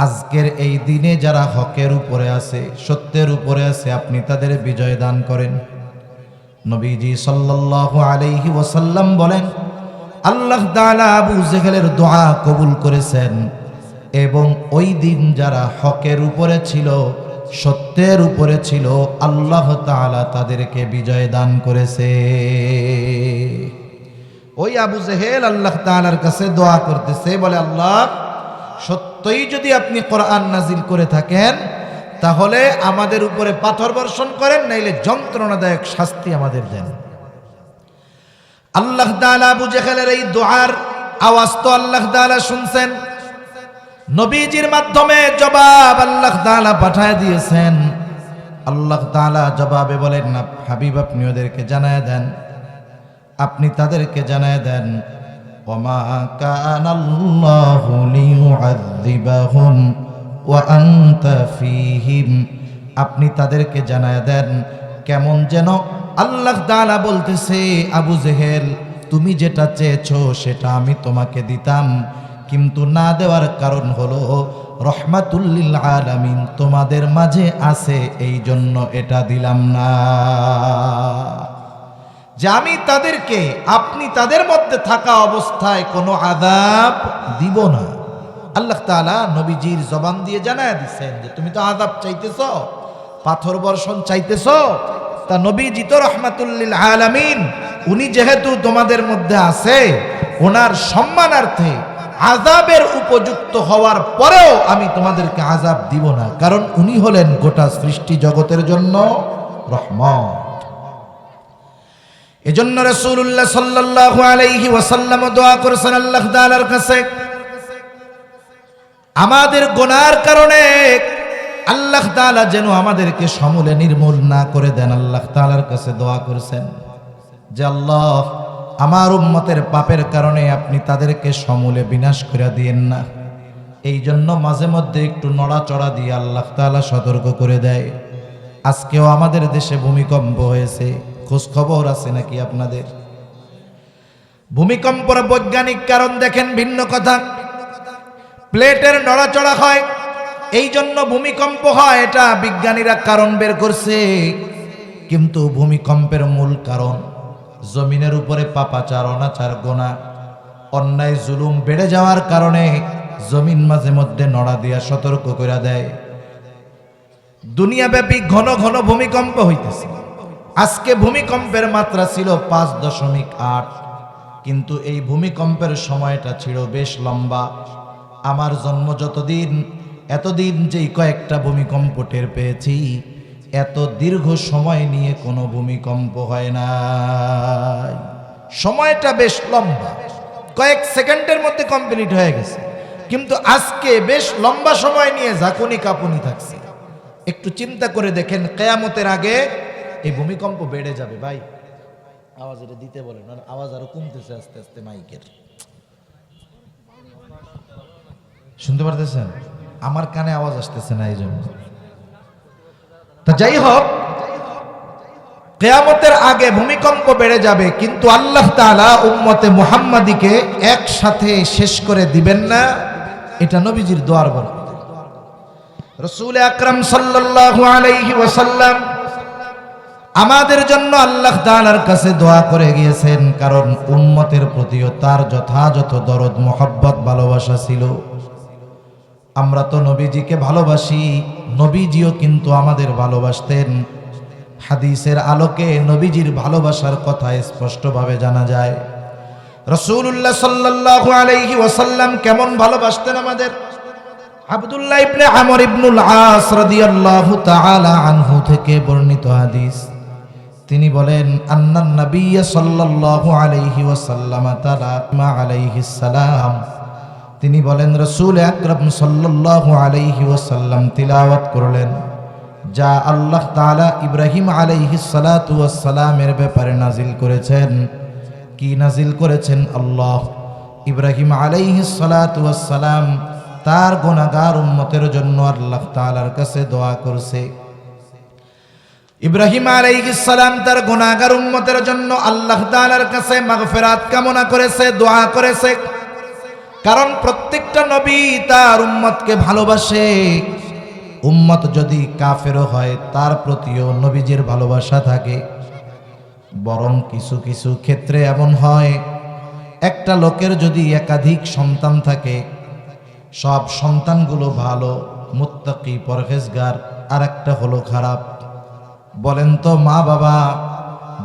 আজকের এই দিনে যারা হকের উপরে আছে, সত্যের উপরে আছে, আপনি তাদের বিজয় দান করেন। নবীজি সাল্লাল্লাহু আলাইহি ওয়াসাল্লাম বলেন আল্লাহ তাআলা আবু জেহেলের দোয়া কবুল করেছেন এবং ওই দিন যারা হকের উপরে ছিল, সত্যের উপরে ছিল, আল্লাহ তাআলা তাদেরকে বিজয় দান করেছে। ওই আবু জেহেল আল্লাহ তাআলার কাছে দোয়া করতেছে, বলে আল্লাহ, সত্যই যদি আপনি কোরআন নাজিল করে থাকেন তাহলে আমাদের উপরে পাথর বর্ষণ করেন, নাইলে যন্ত্রণাদায়ক শাস্তি আমাদের দেন। আল্লাহ তাআলা আবু জেহেলের এই দোয়ার আওয়াজ তো আল্লাহ তাআলা শুনছেন, নবীজির মাধ্যমে জবাব আল্লাহ তাআলা পাঠায় দিয়েছেন। আল্লাহ তাআলা জবাবে বলেন, না হাবিব, আপনি ওদেরকে জানায় দেন, আপনি তাদেরকে জানায় দেন, ওমা কানাল্লাহু লিয়ুআযযিবাহুম ওয়া আনতা ফীহিম, আপনি তাদেরকে জানায় দেন, কেমন যেন আল্লাহ তাআলা বলতেছে, আবু জেহেল, তুমি যেটা চেয়েছো সেটা আমি তোমাকে দিতাম, কিন্তু না দেওয়ার কারণ হলো রহমাতুল লিল আলামিন তোমাদের মাঝে আছে, এই জন্য এটা দিলাম না, যে আমি তাদেরকে, আপনি তাদের মধ্যে থাকা অবস্থায় কোনো আযাব দিব না। আল্লাহ তাআলা নবীজির জবান দিয়ে জানায় দিচ্ছেন যে তুমি তো আযাব চাইতেছ, পাথর বর্ষণ চাইতেছ, তা নবীজি তো রহমাতুল লিল আলামিন, উনি যেহেতু তোমাদের মধ্যে আছে, ওনার সম্মানার্থে আযাবের উপযুক্ত হওয়ার পরেও আমি তোমাদেরকে আযাব দিব না, কারণ উনি হলেন গোটা সৃষ্টি জগতের জন্য রহমত। এজন্য রাসূলুল্লাহ সাল্লাল্লাহু আলাইহি ওয়াসাল্লাম দোয়া করেছেন আল্লাহ তাআলার কাছে, আমাদের গুনার কারণে আল্লাহ তাআলা যেন আমাদেরকে সমূলে নির্মূল না করে দেন। আল্লাহ তাআলার কাছে দোয়া করেছেন যে আল্লাহ, আমার উম্মতের পাপের কারণে আপনি তাদেরকে সমূলে বিনাশ করে দিয়েন না। এই জন্য মাঝে মধ্যে একটু নড়াচড়া দিয়ে আল্লাহ তাআলা সতর্ক করে দেয়। আজকেও আমাদের দেশে ভূমিকম্প হয়েছে, খোঁজ খবর আছে নাকি আপনাদের? ভূমিকম্পর বৈজ্ঞানিক কারণ দেখেন ভিন্ন কথা, প্লেটের নড়াচড়া হয়, এই জন্য ভূমিকম্প হয়, এটা বিজ্ঞানীরা কারণ বের করছে। কিন্তু ভূমিকম্পের মূল কারণ জমিনের উপরে পাপাচার, অনাচার, গোনা, অন্যায়, জুলুম বেড়ে যাওয়ার কারণে জমিন মাঝে মধ্যে নড়া দিয়া সতর্ক করে দেয়। দুনিয়াব্যাপী ঘন ঘন ভূমিকম্প হইতেছে। আজকে ভূমিকম্পের মাত্রা ছিল 5.8, কিন্তু এই ভূমিকম্পের সময়টা ছিল বেশ লম্বা। আমার জন্ম যতদিন, এতদিন যেই কয়েকটা ভূমিকম্প টের পেয়েছি, এত দীর্ঘ সময় নিয়ে কোনো ভূমিকম্প হয় না। সময়টা বেশ লম্বা, কয়েক সেকেন্ডের মধ্যে কমপ্লিট হয়ে গেছে, কিন্তু আজকে বেশ লম্বা সময় নিয়ে ঝাঁকুনি কাঁপুনি থাকছে। একটু চিন্তা করে দেখেন, কিয়ামতের আগে এই ভূমিকম্প বেড়ে যাবে। ভাই আওয়াজ এটা দিতে বলেন, আওয়াজ আরো কমতেছে আস্তে আস্তে মাইকের, শুনতে পারতেছেন? আমার কানে আওয়াজ আসতেছে না, এই জন্য। তা যাই হোক, কিয়ামতের আগে ভূমিকম্প বেড়ে যাবে, কিন্তু আল্লাহ তাআলা উম্মতে মুহাম্মাদিকে একসাথে শেষ করে দিবেন না। এটা নবীজির দোয়ার বরকত। রাসূল আকরাম সাল্লাল্লাহু আলাইহি ওয়াসাল্লাম আমাদের জন্য আল্লাহ তাআলার কাছে দোয়া করে গিয়েছেন, কারণ উম্মতের প্রতিও তার যথাযথ দরদ, মোহাব্বত, ভালোবাসা ছিল। আমরা তো নবীজিকে ভালোবাসি, নবীজিও কিন্তু আমাদের ভালোবাসতেন। হাদিসের আলোকে নবীজির ভালোবাসার কথা স্পষ্টভাবে জানা যায়। রাসূলুল্লাহ সাল্লাল্লাহু আলাইহি ওয়াসাল্লাম কেমন ভালোবাসতেন আমাদের। আব্দুল্লাহ ইবনে আমর ইবনুল আস রাদিয়াল্লাহু তাআলা আনহু থেকে বর্ণিত হাদিস, তিনি বলেন আন্নান নবিয়্য সাল্লাল্লাহু আলাইহি ওয়াসাল্লাম তাআলা আলাইহিস সালাম, তিনি বলেন রাসূল আকরাম সাল্লাল্লাহু আলাইহি ওয়াসাল্লাম তিলাওয়াত করলেন যা আল্লাহ তাআলা ইব্রাহিম আলাইহিস সালাতু ওয়াস সালামের ব্যাপারে নাজিল করেছেন। কি নাজিল করেছেন? আল্লাহ ইব্রাহিম আলাইহিস সালাতু ওয়াস সালাম তার গুনাহগার উম্মতের জন্য আল্লাহ তাআলার কাছে দোয়া করছে। ইব্রাহিম আলাইহিস সালাম তার গুনাহগার উম্মতের জন্য আল্লাহ তাআলার কাছে মাগফিরাত কামনা করেছে, দোয়া করেছে। কারণ প্রত্যেকটা নবী তার উম্মতকে ভালোবাসে। উম্মত যদি কাফেরও হয় তার প্রতিও নবীজির ভালোবাসা থাকে। বরং কিছু কিছু ক্ষেত্রে এমন হয়, একটা লোকের যদি একাধিক সন্তান থাকে, সব সন্তানগুলো ভালো, মুত্তাকি, পরহেজগার, আর একটা হলো খারাপ। বলেন তো মা বাবা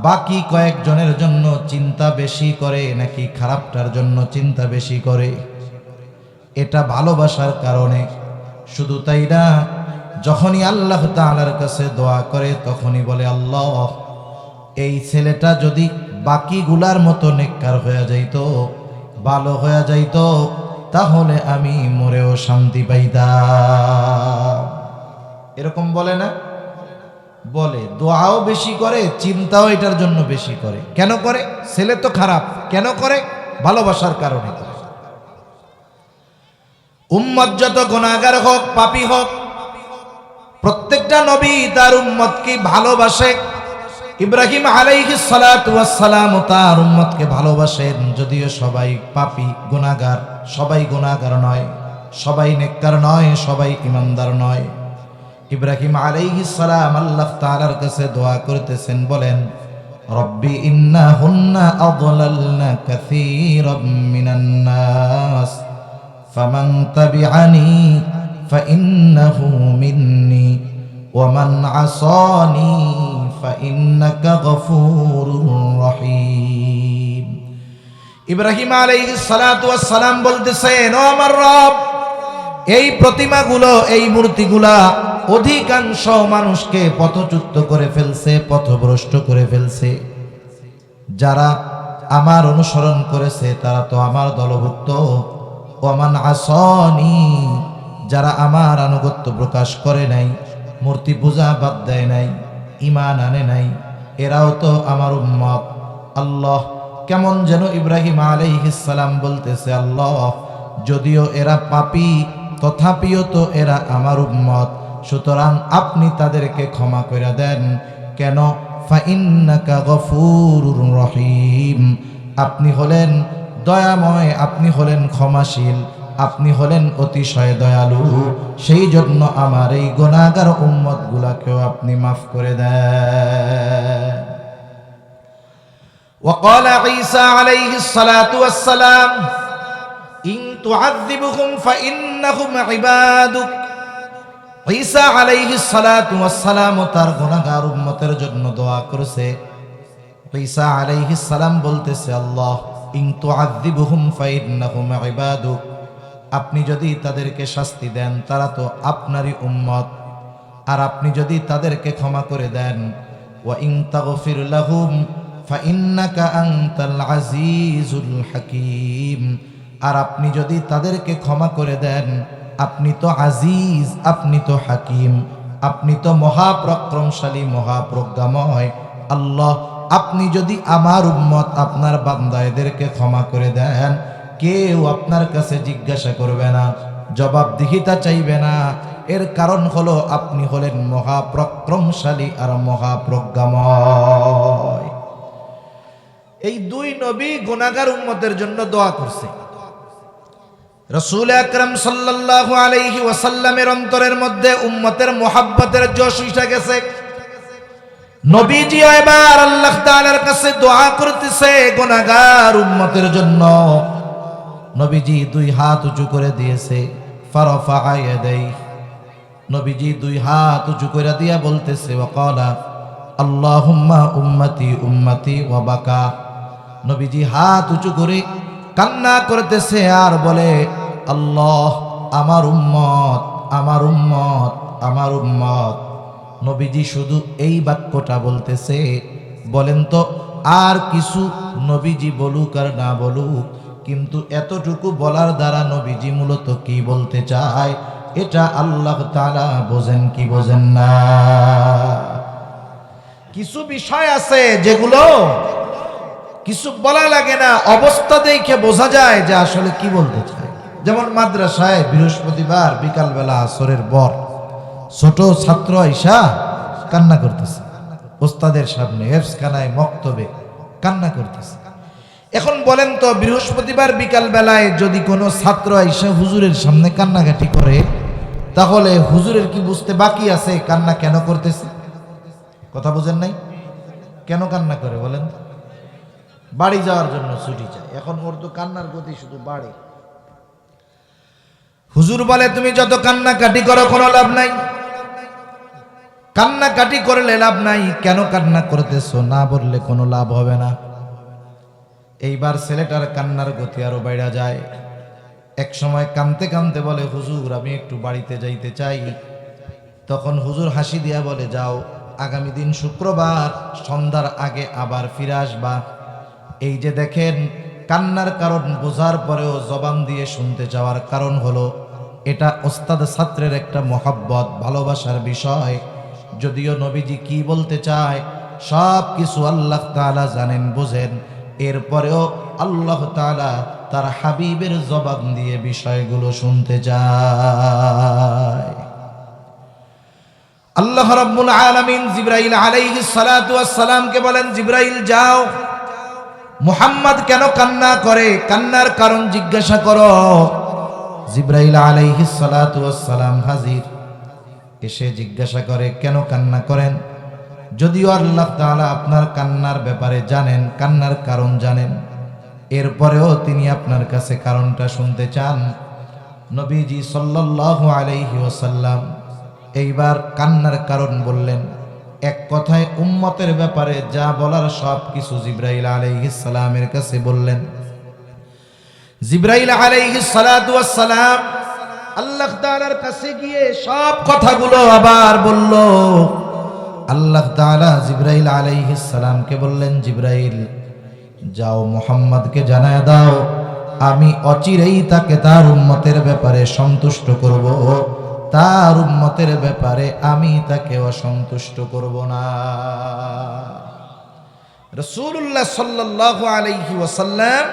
বাকি কয়েকজনের জন্য চিন্তা বেশি করে নাকি খারাপটার জন্য চিন্তা বেশি করে? এটা ভালোবাসার কারণে। শুধু তাই না, যখনই আল্লাহ তাআলার কাছে দোয়া করে তখনই বলে আল্লাহ এই ছেলেটা যদি বাকিগুলার মতো নেককার হয়ে যাইতো, ভালো হয়ে যাইতো, তাহলে আমি মরেও শান্তি পাইতাম। এরকম বলে না? বলে। দোয়াও বেশি করে, চিন্তাও এটার জন্য বেশি করে। কেন করে? ছেলে তো খারাপ, কেন করে? ভালোবাসার কারণে করে। উম্মত যত গুনাহগার হোক, পাপী হোক, প্রত্যেকটা নবী তার উম্মতকে ভালোবাসে। ইব্রাহিম আলাইহিস সালাতু ওয়াস সালাম তার উম্মতকে ভালোবাসেন, যদিও সবাই পাপী, গুনাহগার। সবাই গুনাহগার নয়, সবাই নেককার নয়, সবাই ঈমানদার নয়। ইব্রাহিম আলাইহিস সালাম আল্লাহ তাআলার কাছে দোয়া করতেছেন, বলেন রব্বি ইন্নাহুন্না আদলালনা কাসীরাম মিনান নাস ফামান তাবিআনি ফাইন্নাহু মিন্নি ওয়া মান আসানি ফাইন্নাকা গফুরুর রহিম। ইব্রাহিম আলাইহিস সালাতু ওয়াস সালাম বলতেছেন, ও আমার রব, এই প্রতিমাগুলো, এই মূর্তিগুলা অধিকাংশ মানুষকে পথচ্যুত করে ফেলছে, পথভ্রষ্ট করে ফেলছে। যারা আমার অনুসরণ করেছে তারা তো আমার দলভুক্ত। ওমান আসানি, যারা আমার আনুগত্য প্রকাশ করে নাই, মূর্তি পূজা বাদ দেয় নাই, ঈমান আনে নাই, এরাও তো আমার উম্মত। আল্লাহ, কেমন যেন ইব্রাহিম আলাইহিস সালাম বলতেছে, আল্লাহ যদিও এরা পাপী তথাপিও তো এরা আমার উম্মত, সুতরাং আপনি তাদেরকে ক্ষমা করে দেন। কেন? ফাইন্নাকা গফুরুর রহিম, আপনি হলেন দয়াময়, আপনি হলেন ক্ষমাশীল, আপনি হলেন অতিশয় দয়ালু। সেই জন্য আমার এই গুনাহগার উম্মত গুলাকেও আপনি মাফ করে দেন। وقال عيسى عليه الصلاة والسلام إن تعذبهم فإنهم عبادك। ঈসা আলাইহিস সালাতু ওয়াস সালাম তার গুনাহগার উম্মতের জন্য দোয়া করেছে। ঈসা আলাইহিস সালাম বলতেছে, আল্লাহ ইন তুআযিবহুম ফাইন্নাহুম ইবাদুক, আপনি যদি তাদেরকে শাস্তি দেন তারা তো আপনারই উম্মত, আর আপনি যদি তাদেরকে ক্ষমা করে দেন, ওয়া ইন তাগফির লাহুম ফাইন্নাকা আনতাল আজিজুল হাকীম, আর আপনি যদি তাদেরকে ক্ষমা করে দেন, আপনি তো আজিজ, আপনি তো হাকিম, আপনি তো মহাপরাক্রমশালী, মহাপ্রজ্ঞাময়। আল্লাহ, আপনি যদি আমার উম্মত, আপনার বান্দা এদেরকে ক্ষমা করে দেন, কেউ আপনার কাছে জিজ্ঞাসা করবে না, জবাবদিহিতা চাইবে না। এর কারণ হলো আপনি হলেন মহাপরাক্রমশালী আর মহাপ্রজ্ঞাময়। এই দুই নবী গুনাহগার উম্মতের জন্য দোয়া করছে। রাসূল আকরাম সাল্লাল্লাহু আলাইহি ওয়াসাল্লামের অন্তরের মধ্যে উম্মতের মুহাব্বতের জোশ উঠে গেছে। নবীজি এবার আল্লাহ তাআলার কাছে দোয়া করতেছে গুনাহগার উম্মতের জন্য। নবীজি দুই হাত উঁচু করে দিয়েছে। ফারাফা ইয়াদাইহি, নবীজি দুই হাত উঁচু করে দিয়া বলতেছে ওয়াকালা আল্লাহুম্মা উম্মতি উম্মতি ওয়া বাকা। নবীজি হাত উঁচু করে কান্না করতেছে আর বলে আল্লাহ আমার উম্মত আমার উম্মত আমার উম্মত। নবীজি শুধু এই বাক্যটা বলতেছে। বলেন তো আর কিছু নবীজি বলুক আর না বলুক, কিন্তু এতটুকু বলার দ্বারা নবীজি মূলত কি বলতে চায় এটা আল্লাহ তাআলা বোঝেন কি বোঝেন না। কিছু বিষয় আছে যেগুলো কিছু বলা লাগে না, অবস্থা দেখে বোঝা যায় যে আসলে কি বলতে চায়। যেমন মাদ্রাসায় বৃহস্পতিবার বিকালবেলা আসরের পর ছোট ছাত্র আইসা কান্না করতেছে, ওস্তাদের সামনে হেফজখানায় মক্তবে কান্না করতেছে। এখন বলেন তো বৃহস্পতিবার বিকাল বেলায় যদি কোনো ছাত্র আইসা হুজুরের সামনে কান্নাকাটি করে, তাহলে হুজুরের কি বুঝতে বাকি আছে কান্না কেন করতেছে? কথা বুঝেন নাই? কেন কান্না করে বলেন? বাড়ি যাওয়ার জন্য ছুটি চায়। এখন ওর তো কান্নার গতি শুধু বাড়ে। হুজুর বলে তুমি যত কান্নাকাটি করো কোনো লাভ নাই, কান্নাকাটি করলে লাভ নাই। কেন কান্না করতেছো না বললে কোনো লাভ হবে না। এইবার ছেলেটার কান্নার গতি আরো বাইরা যায়। এক সময় কাঁদতে কাঁদতে বলে হুজুর আমি একটু বাড়িতে যাইতে চাই। তখন হুজুর হাসি দিয়া বলে যাও, আগামী দিন শুক্রবার সন্ধ্যার আগে আবার ফিরে আসবা। এই যে দেখেন কান্নার কারণ বোঝার পরেও জবান দিয়ে শুনতে চাওয়ার কারণ হলো এটা ওস্তাদ ছাত্রের একটা মহব্বত ভালোবাসার বিষয়। যদিও নবীজি কি বলতে চায় সব কিছু আল্লাহ তাআলা জানেন বোঝেন, এরপরেও আল্লাহ তাআলা তার হাবিবের জবান দিয়ে বিষয়গুলো শুনতে চায়। আল্লাহ রাব্বুল আলামিন জিবরাইল আলাইহিস সালাতু ওয়াস সালামকে বলেন জিবরাইল যাও, মুহাম্মদ কেন কান্না করে কান্নার কারণ জিজ্ঞাসা করো। জিবরাইল আলাইহিস সালাতু ওয়াস সালাম হাজির, এসে জিজ্ঞাসা করে কেন কান্না করেন। যদিও আল্লাহ তাআলা আপনার কান্নার ব্যাপারে জানেন, কান্নার কারণ জানেন, এরপরেও তিনি আপনার কাছে কারণটা শুনতে চান। নবীজি সাল্লাল্লাহু আলাইহি ওয়াসাল্লাম এইবার কান্নার কারণ বললেন। এক কথায় উম্মতের ব্যাপারে যা বলার সব কিছু জিবরাইল আলাইহিস সালামের কাছে বললেন। জিবরাইল আলাইহিস সালাতু ওয়াস সালাম আল্লাহ তাআলার কাছে গিয়ে সব কথাগুলো আবার বলল। আল্লাহ তাআলা জিবরাইল আলাইহিস সালামকে বললেন জিবরাইল যাও মুহাম্মদকে জানায়া দাও আমি অচিরেই তাকে তার উম্মতের ব্যাপারে সন্তুষ্ট করব, তার উম্মতের ব্যাপারে আমি তাকে অসন্তুষ্ট করব না। রাসূলুল্লাহ সাল্লাল্লাহু আলাইহি ওয়াসাল্লাম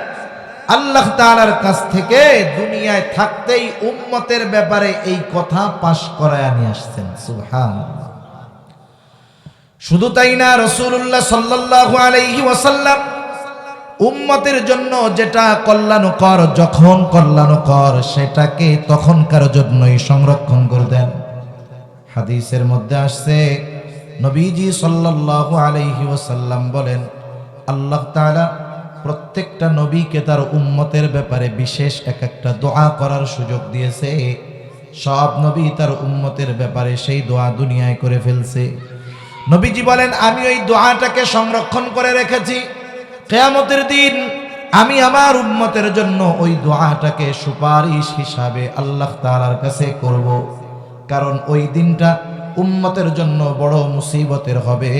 আল্লাহ তাআলার কাছ থেকে দুনিয়ায় থাকতেই উম্মতের ব্যাপারে এই কথা পাশ করায় নিয়ে আসছেন। সুবহানাল্লাহ। শুধু তাই না, রাসূলুল্লাহ সাল্লাল্লাহু আলাইহি ওয়াসাল্লাম উম্মতের জন্য যেটা কল্যাণকর, যখন কল্যাণকর সেটাকে তখনকার জন্যই সংরক্ষণ করে দেন। হাদিসের মধ্যে আসছে নবীজি সাল্লাল্লাহু আলাইহি ওয়াসাল্লাম বলেন আল্লাহ তাআলা প্রত্যেকটা নবীকে তার উম্মতের ব্যাপারে বিশেষ এক একটা দোয়া করার সুযোগ দিয়েছে। সব নবী তার উম্মতের ব্যাপারে সেই দোয়া দুনিয়ায় করে ফেলছে। নবীজি বলেন আমি ওই দোয়াটাকে সংরক্ষণ করে রেখেছি, কিয়ামতের দিন আমি আমার উম্মতের জন্য ওই দোয়াটাকে সুপারিশ হিসাবে আল্লাহ তাআলার কাছে করব। কারণ ওই দিনটা উম্মতের জন্য বড় মুসিবতের হবে।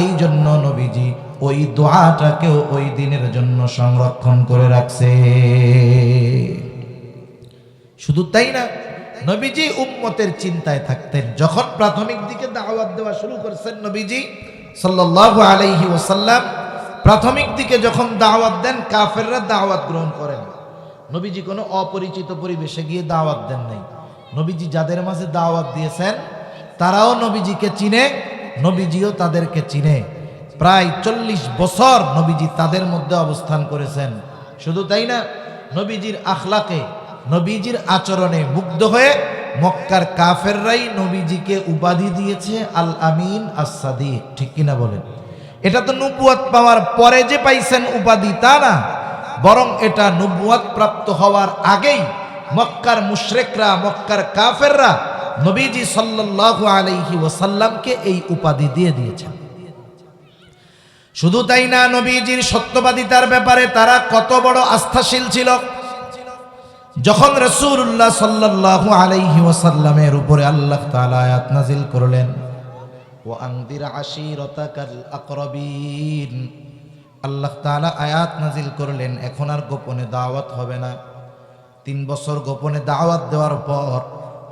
এই জন্য নবীজি ওই দোয়াটাকেও ওই দিনের জন্য সংরক্ষণ করে রাখছে। শুধু তাই না, নবীজি উম্মতের চিন্তায় থাকতেন। যখন প্রাথমিক দিকে দাওয়াত দেওয়া শুরু করেছেন নবীজি সাল্লাল্লাহু আলাইহি ওয়াসাল্লাম, প্রাথমিক দিকে যখন দাওয়াত দেন কাফেররা দাওয়াত গ্রহণ করেন। নবীজি কোনো অপরিচিত পরিবেশে গিয়ে দাওয়াত দেন নাই। নবীজি যাদের মাঝে দাওয়াত দিয়েছেন তারাও নবীজিকে চিনে, নবীজিও তাদেরকে চিনে। প্রায় 40 বছর নবীজি তাদের মধ্যে অবস্থান করেছেন। শুধু তাই না, নবীজির আখলাকে, নবীজির আচরণে মুগ্ধ হয়ে মক্কার কাফেররাই নবীজিকে উপাধি দিয়েছে আল আমিন আস-সাদিক। ঠিক কিনা বলেন? এটা তো নবুয়ত পাওয়ার পরে যে পাইছেন উপাধি তা না, বরং এটা নবুয়ত প্রাপ্ত হওয়ার আগেই মক্কার মুশরিকরা, মক্কার কাফেররা নবীজি সাল্লাল্লাহু আলাইহি ওয়াসাল্লামকে এই উপাধি দিয়ে দিয়েছেন। শুধু তাই না, নবীজির সত্যবাদিতার ব্যাপারে তারা কত বড় আস্থাশীল ছিল। যখন রাসূলুল্লাহ সাল্লাল্লাহু আলাইহি ওয়াসাল্লামের উপরে আল্লাহ তাআলা আয়াত নাযিল করলেন, ওয়া আনদির আশীরাতাকাল আকরাবিন, আল্লাহ তাআলা আয়াত নাযিল করলেন এখন আর গোপনে দাওয়াত হবে না। 3 বছর গোপনে দাওয়াত দেওয়ার পর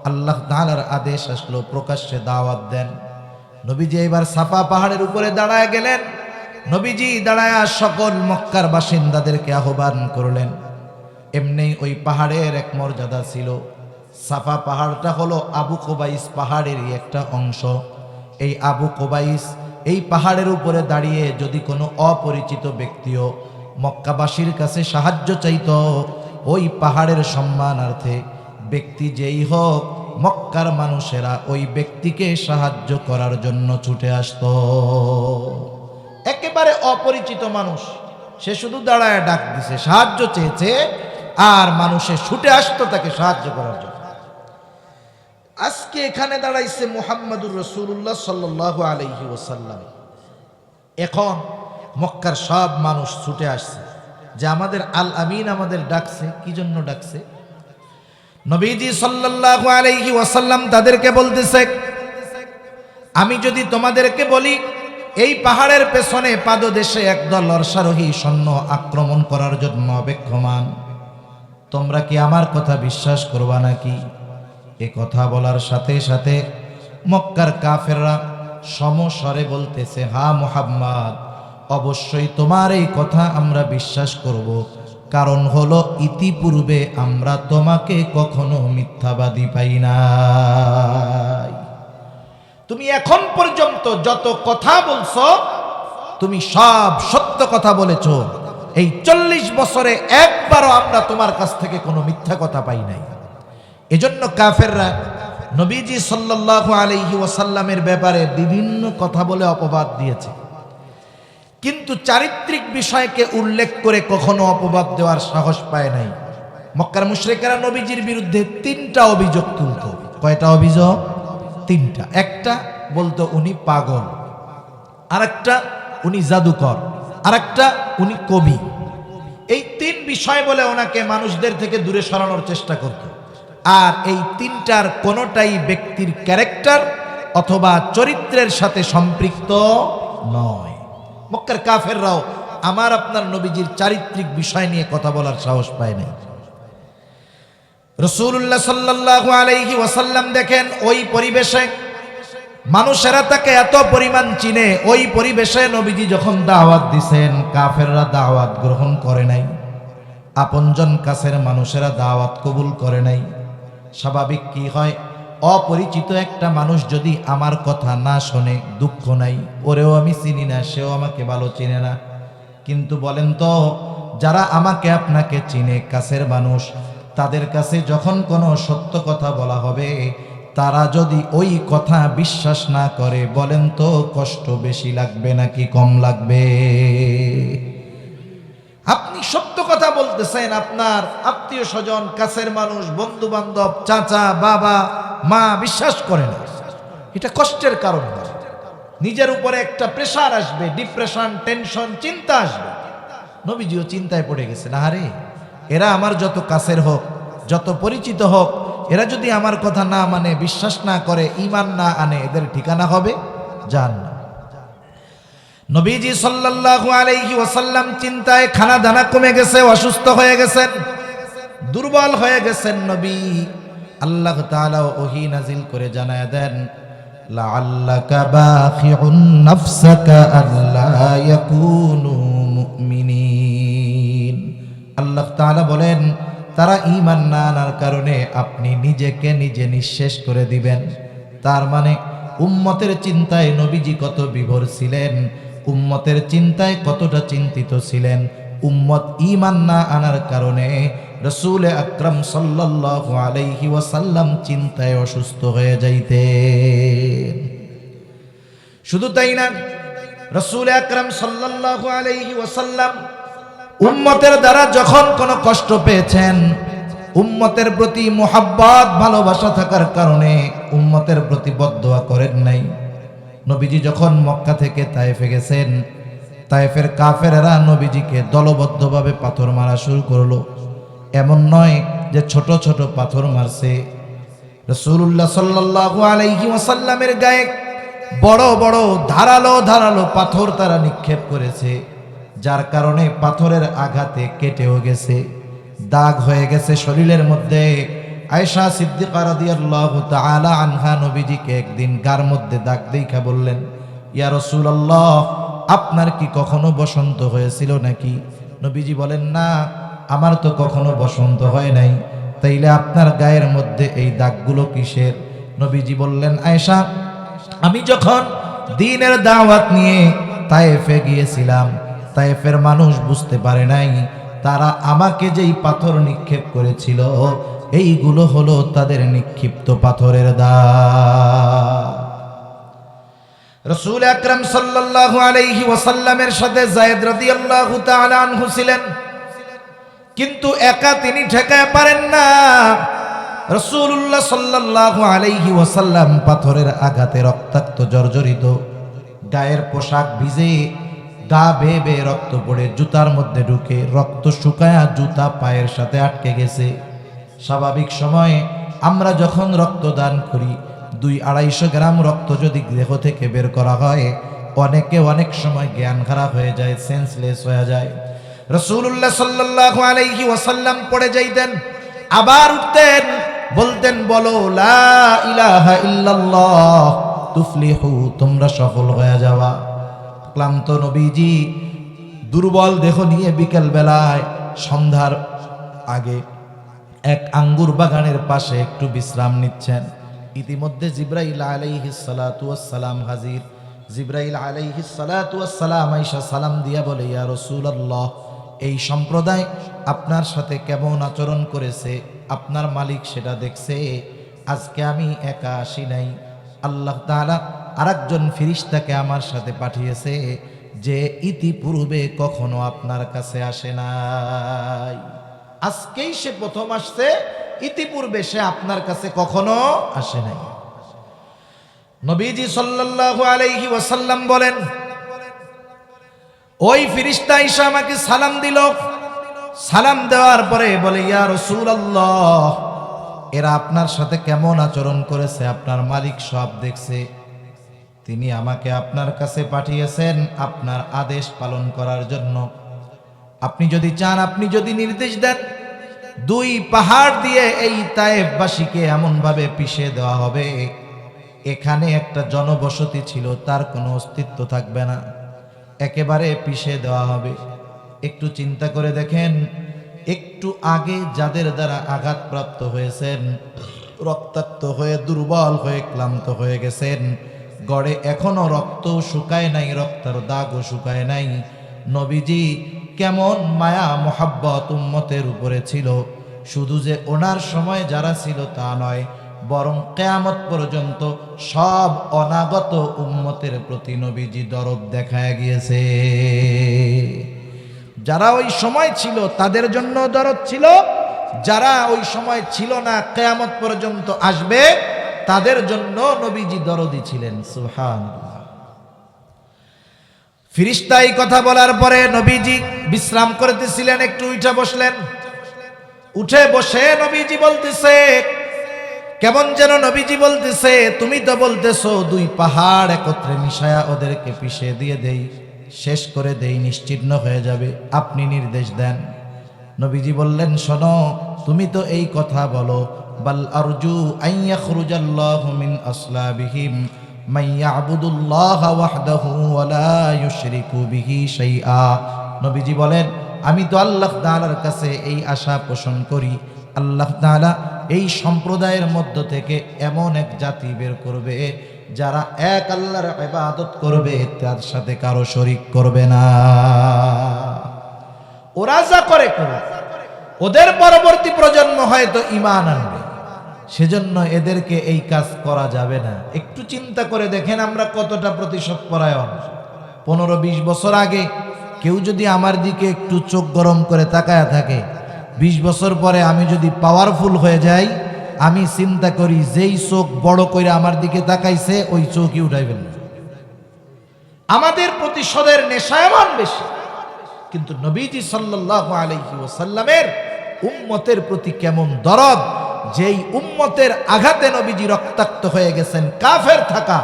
আল্লাহ তাআলার আদেশ আসলো প্রকাশ্যে দাওয়াত দেন। নবীজি এবার সাফা পাহাড়ের উপরে দাঁড়ায় গেলেন। নবীজি দাঁড়ায়া সকল মক্কার বাসিন্দাদেরকে আহ্বান করলেন। এমনি ওই পাহাড়ের এক মর্যাদা ছিল। সাফা পাহাড়টা হলো আবু কুবাইস পাহাড়েরই একটা অংশ। এই আবু কুবাইস এই পাহাড়ের উপরে দাঁড়িয়ে যদি কোনো অপরিচিত ব্যক্তিও মক্কাবাসীর কাছে সাহায্য চাইতো, ওই পাহাড়ের সম্মানার্থে ব্যক্তি যেই হোক, মক্কার মানুষেরা ওই ব্যক্তিকে সাহায্য করার জন্য ছুটে আসতো। একেবারে অপরিচিত মানুষ, সে শুধু দাঁড়ায় ডাক দিছে, সাহায্য চেয়েছে, আর মানুষে ছুটে আসতো তাকে সাহায্য করার জন্য। আজকে এখানে দাঁড়াইছে মুহাম্মাদুর রাসূলুল্লাহ সাল্লাল্লাহু আলাইহি ওয়াসাল্লাম। এখন মক্কার সব মানুষ ছুটে আসছে যে আমাদের আল আমিন আমাদের ডাকছে। কি জন্য ডাকছে? নবীজি সাল্লাল্লাহু আলাইহি ওয়াসাল্লাম তাদেরকে বলতেছে, আমি যদি তোমাদেরকে বলি এই পাহাড়ের পেছনে পাদদেশে একদল অশ্বারোহী সৈন্য আক্রমণ করার জন্য অপেক্ষমান, তোমরা কি আমার কথা বিশ্বাস করবা নাকি? এ কথা বলার সাথে সাথে মক্কার কাফেররা সমস্বরে বলতেছে, হ্যাঁ মুহাম্মদ, অবশ্যই তোমার এই কথা আমরা বিশ্বাস করব, কারণ হলো ইতিপূর্বে আমরা তোমাকে কখনো মিথ্যাবাদী পাই নাই। তুমি এখন পর্যন্ত যত কথা বলছো তুমি সব সত্য কথা বলেছ। এই 40 বছরে একবারও আমরা তোমার কাছ থেকে কোনো মিথ্যা কথা পাই নাই। এজন্য কাফেররা নবীজি সাল্লাল্লাহু আলাইহি ওয়াসাল্লামের ব্যাপারে বিভিন্ন কথা বলে অপবাদ দিয়েছে, কিন্তু চারিত্রিক বিষয়কে উল্লেখ করে কখনো অপবাদ দেওয়ার সাহস পায় নাই। মক্কার মুশরিকেরা নবীজির বিরুদ্ধে 3টা অভিযোগ তুলত। কয়টা অভিযোগ? 3টা। একটা বলতো উনি পাগল, আরেকটা উনি জাদুকর, আরেকটা উনি কবি। এই 3 বিষয় বলে ওনাকে মানুষদের থেকে দূরে সরানোর চেষ্টা করত। আর এই 3টার কোনোটাই ব্যক্তির ক্যারেক্টার অথবা চরিত্রের সাথে সম্পৃক্ত নয়। মক্কার কাফেররাও আমার আপনার নবীজির চারিত্রিক বিষয় নিয়ে কথা বলার সাহস পায় নাই। রাসূলুল্লাহ সাল্লাল্লাহু আলাইহি ওয়াসাল্লাম দেখেন ওই পরিবেশে মানুষেরা তাকে এত পরিমাণ চিনে, ওই পরিবেশে নবীজি যখন দাওয়াত দিছেন কাফেররা দাওয়াত গ্রহণ করে নাই, আপনজন কাছের মানুষেরা দাওয়াত কবুল করে নাই। স্বাভাবিক কি হয়, অপরিচিত একটা মানুষ যদি আমার কথা না শোনে দুঃখ নাই, ওরেও আমি চিনি না, সেও আমাকে ভালো চিনে না। কিন্তু বলেন তো, যারা আমাকে আপনাকে চিনে, কাছের মানুষ, তাদের কাছে যখন কোনো সত্য কথা বলা হবে, তারা যদি ওই কথা বিশ্বাস না করে, বলেন তো কষ্ট বেশি লাগবে নাকি কম লাগবে? আপনি সত্য কথা বলতেছেন, আপনার আত্মীয় স্বজন, কাছের মানুষ, বন্ধু বান্ধব, চাচা, বাবা, মা বিশ্বাস করে না, এটা কষ্টের কারণ। নিজের উপরে একটা প্রেশার আসবে, ডিপ্রেশন, টেনশন, চিন্তা আসবে। নবীজিও চিন্তায় পড়ে গেছে, না রে, এরা আমার যত কাছের হোক, যত পরিচিত হোক, এরা যদি আমার কথা না মানে, বিশ্বাস না করে, ঈমান না আনে, এদের ঠিকানা হবে জাহান্নাম। নবীজি সাল্লাল্লাহু আলাইহি ওয়াসাল্লাম চিন্তায় খানা দানা কমে গেছে, অসুস্থ হয়ে গেছেন, দুর্বল হয়ে গেছেন নবী। আল্লাহ তাআলা ওহী নাজিল করে জানায় দেন, লাআল্লাকা বাখিউন নাফসাকা আল্লা ইয়াকুনু মুমিনিন। আল্লাহ তাআলা বলেন, তারা ঈমান না আনার কারণে আপনি নিজেকে নিজে নিঃশেষ করে দিবেন। তার মানে উম্মতের চিন্তায় নবীজি কত বিভোর ছিলেন, উম্মতের চিন্তায় কতটা চিন্তিত ছিলেন। উম্মত ঈমান না আনার কারণে রাসূল আকরাম সাল্লাল্লাহু আলাইহি ওয়াসাল্লাম চিন্তায় অসুস্থ হয়ে যাইতেন। শুধু তাই না, রাসূল আকরাম সাল্লাল্লাহু আলাইহি ওয়াসাল্লাম উম্মতের দ্বারা যখন কোনো কষ্ট পেয়েছেন, উম্মতের প্রতি মোহাব্বত ভালোবাসা থাকার কারণে উম্মতের প্রতি বদদোয়া করেন নাই। নবীজি যখন মক্কা থেকে তায়েফে গেছেন, তায়েফের কাফেরেরা নবীজিকে দলবদ্ধভাবে পাথর মারা শুরু করলো। এমন নয় যে ছোট ছোট পাথর মারছে, রাসূলুল্লাহ সাল্লাল্লাহু আলাইহি ওয়াসাল্লামের গায়ে বড় বড় ধারালো ধারালো পাথর তারা নিক্ষেপ করেছে, যার কারণে পাথরের আঘাতে কেটেও গেছে, দাগ হয়ে গেছে শরীরের মধ্যে। আয়েশা সিদ্দিকা রাদিয়াল্লাহু তাআলা আনহা নবীজিকে একদিন গার মধ্যে দাগ দেখা বললেন, ইয়া রাসূলুল্লাহ, আপনার কি কখনো বসন্ত হয়েছিল নাকি? নবীজি বলেন, না, আমার তো কখনো বসন্ত হয় নাই। তাইলে আপনার গায়ের মধ্যে এই দাগগুলো কিসের? নবীজি বললেন, আয়েশা, আমি যখন দ্বীনের দাওয়াত নিয়ে তায়েফে গিয়েছিলাম, তায়েফের মানুষ বুঝতে পারে নাই তারা আমাকে যেই পাথর নিক্ষেপ করেছিল এইগুলো হলো তাদের নিক্ষিপ্ত পাথরের দাগ। রাসূল আকরাম সাল্লাল্লাহু আলাইহি ওয়াসাল্লামের সাথে যায়েদ রাদিয়াল্লাহু তাআলা আনহু ছিলেন, কিন্তু একা তিনি ঠেকায় পারেন না। রাসূলুল্লাহ সাল্লাল্লাহু আলাইহি ওয়াসাল্লাম পাথরের আঘাতে রক্তাক্ত জর্জরিত, গায়ের পোশাক ভিজে, গা বেয়ে বেয়ে রক্ত পড়ে জুতার মধ্যে ঢুকে রক্ত শুকায়া জুতা পায়ের সাথে আটকে গেছে। স্বাভাবিক সময়ে আমরা যখন রক্তদান করি 200-250 গ্রাম রক্ত যদি দেহ থেকে বের করা হয়, অনেক সময় জ্ঞান খারাপ হয়ে যায়, সেন্সলেস হয়ে যায়। রাসূলুল্লাহ সাল্লাল্লাহু আলাইহি ওয়াসাল্লাম পড়ে যাইতেন, আবার উঠতেন, বলতেন, বলো লা ইলাহা ইল্লাল্লাহ তুফলিহু, তোমরা সফল হয়ে যাওয়া। ক্লান্ত নবীজি দুর্বল দেহ নিয়ে বিকেল বেলায় সন্ধ্যার আগে এক আঙ্গুর বাগানের পাশে একটু বিশ্রাম নিচ্ছেন। ইতিমধ্যে জিবরাইল আলাইহিস সালাতু ওয়াস সালাম হাজির। জিবরাইল আলাইহিস সালাতু ওয়াস সালাম আয়েশা সালাম দিয়া বলে, ইয়া রাসূলুল্লাহ, এই সম্প্রদায় আপনার সাথে কেমন আচরণ করেছে আপনার মালিক সেটা দেখছে। আজকে আমি একা আসি নাই, আল্লাহ তাআলা আরেকজন ফেরেশতাকে আমার সাথে পাঠিয়েছে, যে ইতিপূর্বে কখনো আপনার কাছে আসে নাই। আজকেই সে প্রথম আসছে, ইতিপূর্বে সে আপনার কাছে কখনো আসে নাই। নবীজি সাল্লাল্লাহু আলাইহি ওয়াসাল্লাম বলেন, ওই ফেরেশতা এসে আমাকে সালাম দিল। সালাম দেওয়ার পরে বলে, ইয়া রাসূলুল্লাহ, এরা আপনার সাথে কেমন আচরণ করেছে আপনার মালিক সব দেখছে। তিনি আমাকে আপনার কাছে পাঠিয়েছেন আপনার আদেশ পালন করার জন্য। আপনি যদি চান, আপনি যদি নির্দেশ দেন, 2 পাহাড় দিয়ে এই তায়েফবাসীকে এমনভাবে পিষে দেওয়া হবে, এখানে একটা জনবসতি ছিল তার কোনো অস্তিত্ব থাকবে না, একেবারে পিষে দেওয়া হবে। একটু চিন্তা করে দেখেন, একটু আগে যাদের দ্বারা আঘাতপ্রাপ্ত হয়েছেন, রক্তাক্ত হয়ে দুর্বল হয়ে ক্লান্ত হয়ে গেছেন, গড়ে এখনো রক্ত শুকায় নাই, রক্তের দাগও শুকায় নাই। নবীজি কেমন মায়া মোহাব্বত উম্মতের উপরে ছিল। শুধু যে ওনার সময় যারা ছিল তা নয়, বরং কিয়ামত পর্যন্ত সব অনাগত উম্মতের প্রতি নবীজি দরদ দেখায় গিয়েছে। যারা ওই সময় ছিল তাদের জন্য দরদ ছিল, যারা ওই সময় ছিল না, কিয়ামত পর্যন্ত আসবে, তাদের জন্য নবীজি দরদি ছিলেন। সুবহানাল্লাহ। ফেরেশতা এই কথা বলার পরে নবীজি বিশ্রাম করতেছিলেন, একটু উঠে বসলেন। উঠে বসে নবীজি বলতেছে, কেমন যেন নবীজি বলতেছে, তুমি তো বলতেছো 2 পাহাড় একত্রে মিশায়া ওদেরকে পিষে দিয়ে দেই, শেষ করে দেই, নিশ্চিহ্ন হয়ে যাবে, আপনি নির্দেশ দেন। নবীজি বললেন, শোনো, তুমি তো এই কথা বলো, বাল আরজু আন ইয়াখরুজাল্লাহু মিন আসলাবিহিম মান ইয়াবুদুল্লাহা ওয়াহদাহু ওয়া লা ইউশরিকু বিহি শাইআ। নবীজি বলেন, আমি তো আল্লাহ তাআলার কাছে এই আশা পোষণ করি, আল্লাহ তাআলা এই সম্প্রদায়ের মধ্য থেকে এমন এক জাতি বের করবে যারা এক আল্লাহর ইবাদত করবে, তার সাথে কারো শরীক করবে না। ওরা যা করে করুক, ওদের পরবর্তী প্রজন্ম হয়তো ঈমান আনবে, সেজন্য এদেরকে এই কাজ করা যাবে না। একটু চিন্তা করে দেখেন আমরা কতটা প্রতিশোধ পরায়ণ। 15-20 বছর আগে কেউ যদি আমার দিকে একটু চোখ গরম করে তাকায়া থাকে, 20 বছর পরে আমি যদি পাওয়ারফুল হয়ে যাই, আমি চিন্তা করি যেই চোখ বড় করে আমার দিকে তাকাইছে ওই চোখই উঠাইবেন না। আমাদের প্রতিশোধের নেশা এমন বেশি, কিন্তু নবীজি সাল্লাল্লাহু আলাইহি ওয়াসাল্লামের উম্মতের প্রতি কেমন দরদ, যেই উম্মতের আঘাতে নবীজি রক্তাক্ত হয়ে গেছেন, কাফের থাকা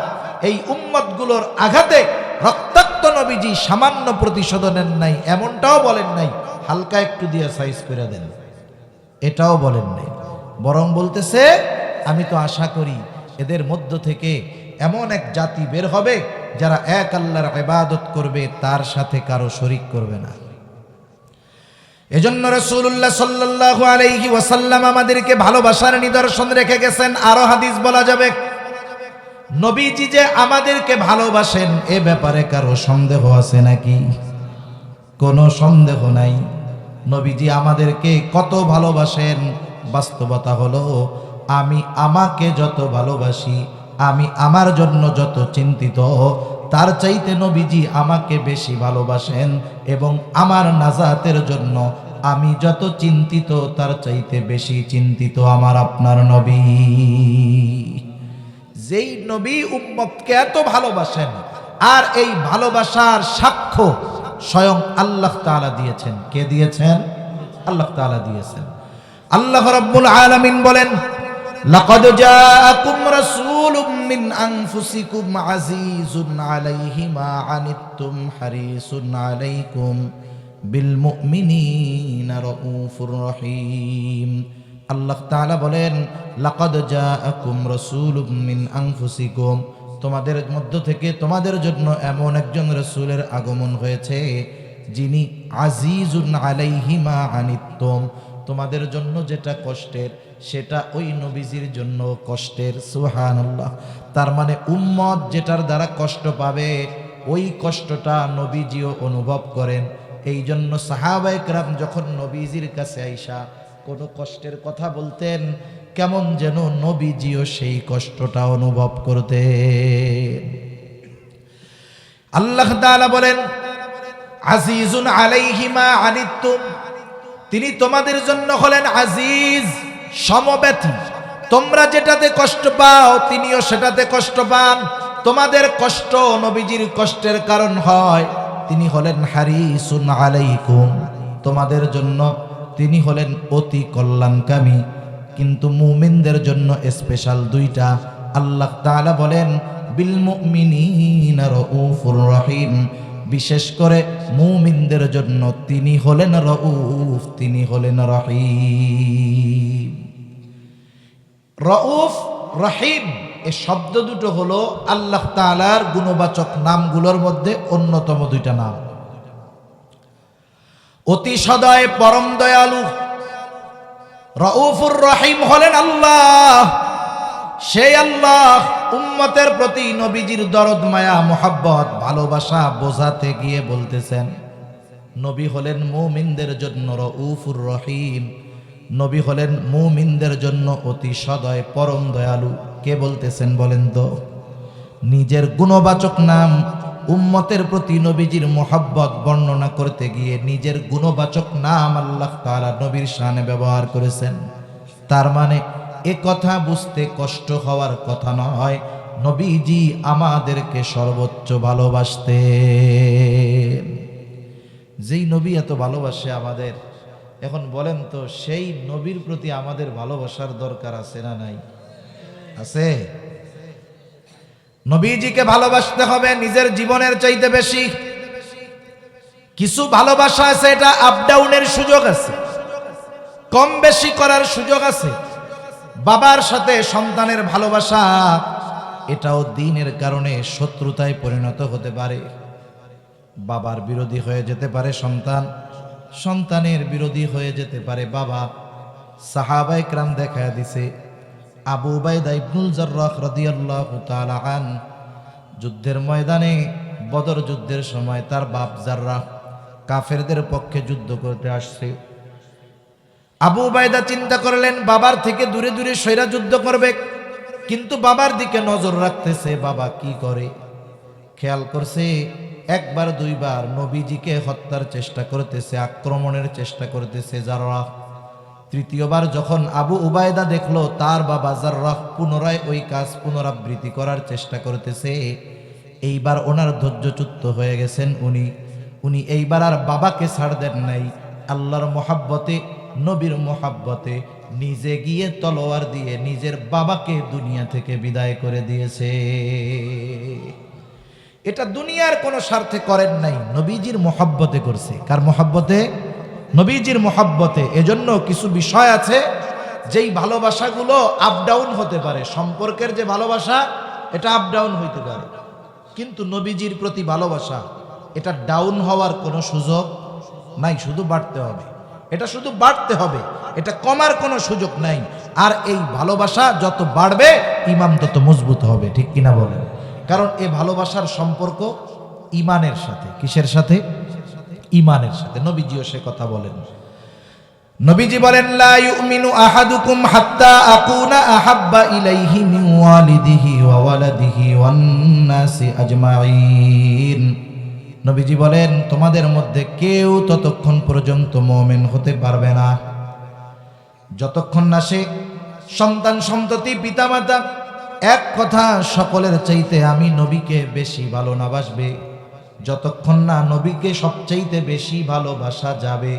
এই উম্মতগুলোর আঘাতে রক্তাক্ত নবীজি সামান্য প্রতিশোধ নেন নাই, এমনটাও বলেন নাই হালকা একটু দিয়ে সাইজ করে দেন, এটাও বলেন নাই। বরং বলতেছে আমি তো আশা করি এদের মধ্য থেকে এমন এক জাতি বের হবে যারা এক আল্লাহর ইবাদত করবে, তার সাথে কারো শরীক করবে না। এজন্য রাসূলুল্লাহ সাল্লাল্লাহু আলাইহি ওয়াসাল্লাম আমাদেরকে ভালোবাসার নিদর্শন রেখে গেছেন। আরো হাদিস বলা যাবে, নবীজি যে আমাদেরকে ভালোবাসেন এ ব্যাপারে কারো সন্দেহ আছে নাকি? কোনো সন্দেহ নাই। নবীজি আমাদেরকে কত ভালোবাসেন, বাস্তবতা হলো আমি আমাকে যত ভালোবাসি, আমি আমার জন্য যত চিন্তিত, তার চাইতে নবীজি আমাকে বেশি ভালোবাসেন, এবং আমার নাজাতের জন্য আমি যত চিন্তিত তার চাইতে বেশি চিন্তিত আমার আপনার নবী। যেই নবী উম্মতকে এত ভালোবাসেন, আর এই ভালোবাসার সাক্ষ্য স্বয়ং আল্লাহ তাআলা দিয়েছেন। কে দিয়েছেন? আল্লাহ তাআলা দিয়েছেন। আল্লাহ রাব্বুল আলামিন বলেন, লাকাদ জাআকুম রাসূলুম মিন আনফুসিকুম আজিজুন আলাইহি মা আনিতুম হারিসুন আলাইকুম বিল মুমিনিনা রাউফুর রহিম। আল্লাহ তাআলা বলেন, লাকাদ জাআকুম রাসূলুম মিন আনফুসিকুম, তোমাদের মধ্য থেকে তোমাদের জন্য এমন একজন রাসূলের আগমন হয়েছে যিনি আজিজুন আলাইহি মা আনিতুম, তোমাদের জন্য যেটা কষ্টের সেটা ওই নবীজির জন্য কষ্টের। সুবহানাল্লাহ। তার মানে উম্মত যেটার দ্বারা কষ্ট পাবে ওই কষ্টটা নবীজিও অনুভব করেন। এই জন্য সাহাবায়ে কেরাম যখন নবীজির কাছে আইসা কোনো কষ্টের কথা বলতেন, কেমন যেন নবীজিও সেই কষ্টটা অনুভব করতেন। আল্লাহ তাআলা বলেন, আজিজুন আলাইহি মা আনিতুম, তিনি তোমাদের জন্য হলেন আজিজ, সমব্যথী। তোমরা যেটাতে কষ্ট পাও তিনিও সেটাতে কষ্ট পান। তোমাদের কষ্ট নবীজির কষ্টের কারণ হয়, তিনি হলেন হারিসুন আলাইকুম, তোমাদের জন্য তিনি হলেন অতি কল্যাণকামী। কিন্তু মুমিনদের জন্য স্পেশাল দুইটা। আল্লাহ তাআলা বলেন, বিল মুমিনিনা রাউফুর রহিম, বিশেষ করে মুমিনদের জন্য তিনি হলেন রউফ, তিনি হলেন রহিম। রউফ রহিম এই শব্দ দুটো হলো আল্লাহ তাআলার গুণবাচক নামগুলোর মধ্যে অন্যতম দুইটা নাম। অতি সদয় পরম দয়ালু রউফুর রহিম হলেন আল্লাহ। সেই আল্লাহ উম্মতের প্রতি নবীজির দরদ, মায়া, মোহাব্বত, ভালোবাসা বোঝাতে গিয়ে বলতেছেন, নবী হলেন মুমিনদের জন্য রউফুর রহিম, নবী হলেন মুমিনদের জন্য অতি সদয় পরম দয়ালু। কে বলতেছেন বলেন তো? নিজের গুণবাচক নাম উম্মতের প্রতি নবীজির মোহাব্বত বর্ণনা করতে গিয়ে নিজের গুণবাচক নাম আল্লাহ তাআলা নবীর শানে ব্যবহার করেছেন। তার মানে এ কথা বুঝতে কষ্ট হওয়ার কথা নয়, নবীজি আমাদেরকে সর্বোচ্চ ভালোবাসতেন। যেই নবী এত ভালোবাসে আমাদের, এখন বলেন তো সেই নবীর প্রতি আমাদের ভালোবাসার দরকার আছে না নাই? আছে। নবীজিকে ভালোবাসতে হবে নিজের জীবনের চাইতে বেশি। কিছু ভালোবাসা আছে, এটা আপ ডাউনের সুযোগ আছে, কম বেশি করার সুযোগ আছে। বাবার সাথে সন্তানের ভালোবাসা, এটাও দ্বীনের কারণে শত্রুতায় পরিণত হতে পারে। বাবার বিরোধী হয়ে যেতে পারে সন্তান, সন্তানের বিরোধী হয়ে যেতে পারে বাবা। সাহাবায়ে কেরাম দেখায়া দিছে, আবু উবাইদা ইবনুল জাররাহ রাদিয়াল্লাহু তাআলা আন যুদ্ধের ময়দানে, বদর যুদ্ধের সময় তার বাপ জাররাহ কাফেরদের পক্ষে যুদ্ধ করতে আসছে। আবু উবাইদা চিন্তা করলেন বাবার থেকে দূরে দূরে সৈরা যুদ্ধ করবে, কিন্তু বাবার দিকে নজর রাখতেছে বাবা কি করে। খেয়াল করছে একবার দুইবার নবীজিকে হত্যার চেষ্টা করতেছে, আক্রমণের চেষ্টা করতেছে জাররাহ। তৃতীয়বার যখন আবু উবায়দা দেখলো তার বাবা জাররাহ পুনরায় ওই কাজ পুনরাবৃত্তি করার চেষ্টা করতেছে, এইবার ওনার ধৈর্যচ্যুত হয়ে গেছেন। উনি এইবার আর বাবাকে ছাড় দেন নাই। আল্লাহর মোহাব্বতে, নবীর মোহাব্বতে নিজে গিয়ে তলোয়ার দিয়ে নিজের বাবাকে দুনিয়া থেকে বিদায় করে দিয়েছে। এটা দুনিয়ার কোনো স্বার্থে করেন নাই, নবীজির মোহাব্বতে করছে। কার মোহাব্বতে? নবীজির মোহাব্বতে। এজন্য কিছু বিষয় আছে যেই ভালোবাসাগুলো আপ ডাউন হতে পারে। সম্পর্কের যে ভালোবাসা এটা আপ ডাউন হইতে পারে, কিন্তু নবীজির প্রতি ভালোবাসা এটা ডাউন হওয়ার কোনো সুযোগ নাই, শুধু বাড়তে হবে। এটা শুধু বাড়তে হবে, এটা কমার কোনো সুযোগ নাই। আর এই ভালোবাসা যত বাড়বে ইমান তত মজবুত হবে, ঠিক কিনা বলেন? কারণ এই ভালোবাসার সম্পর্ক ইমানের সাথে। কিসের সাথে? ইমানের সাথে। নবীজিও সে কথা বলেন। নবীজি বলেন, লা ইউমিনু আহাদুকুম হাত্তা আকুনা আহাব্বা ইলাইহি মিন ওয়ালিদিহি ওয়া ওয়ালাদিহি ওয়ান নাসি আজমাইন। নবীজি বলেন, তোমাদের মধ্যে কেউ ততক্ষণ পর্যন্ত মুমিন হতে পারবে না যতক্ষণ না সে সন্তান সন্ততি পিতামাতা এক কথা সকলের চাইতে আমি নবীকে বেশি ভালো না বাসবে। যতক্ষণ না নবীকে সবচাইতে বেশি ভালোবাসা যাবে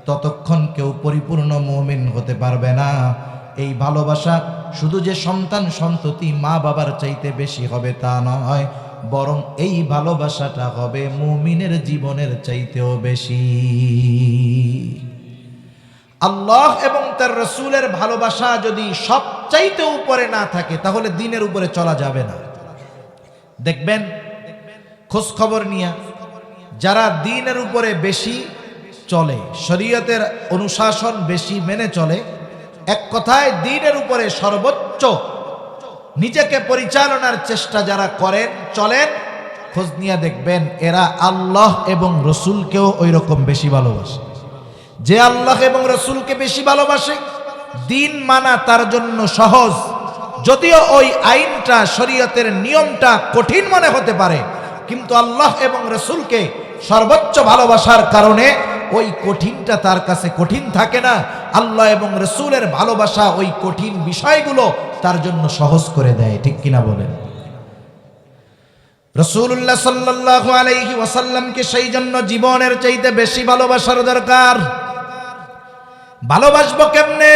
ততক্ষণ কেউ পরিপূর্ণ মুমিন হতে পারবে না। এই ভালোবাসা শুধু যে সন্তান সন্ততি মা বাবার চাইতে বেশি হবে তা নয়, বরং এই ভালোবাসাটা হবে মুমিনের জীবনের চাইতেও বেশি। আল্লাহ এবং তার রাসূলের ভালোবাসা যদি সবচাইতে উপরে না থাকে তাহলে দ্বীনের উপরে চলা যাবে না। দেখবেন খোঁজ খবর নিয়ে যারা দ্বীনের উপরে বেশি চলে, শরীয়তের অনুশাসন বেশি মেনে চলে, এক কথায় দ্বীনের উপরে সর্বোচ্চ নিজেকে পরিচালনার চেষ্টা যারা করেন চলেন, খোঁজ নিয়ে দেখবেন এরা আল্লাহ এবং রসুলকেও ওই রকম বেশি ভালোবাসে। যে আল্লাহ এবং রসুলকে বেশি ভালোবাসে, দ্বীন মানা তার জন্য সহজ। যদিও ওই আইনটা, শরীয়তের নিয়মটা কঠিন মনে হতে পারে, কিন্তু আল্লাহ এবং রসুলকে সর্বোচ্চ ভালোবাসার কারণে ওই কঠিনটা তার কাছে কঠিন থাকে না। আল্লাহ এবং রসুলের ভালোবাসা ওই কঠিন বিষয়গুলো তার জন্য সহজ করে দেয়, ঠিক কিনা বলেন? রাসূলুল্লাহ সাল্লাল্লাহু আলাইহি ওয়াসাল্লামকে সেই জন্য জীবনের চাইতে বেশি ভালোবাসার দরকার। ভালোবাসবো কেমনে?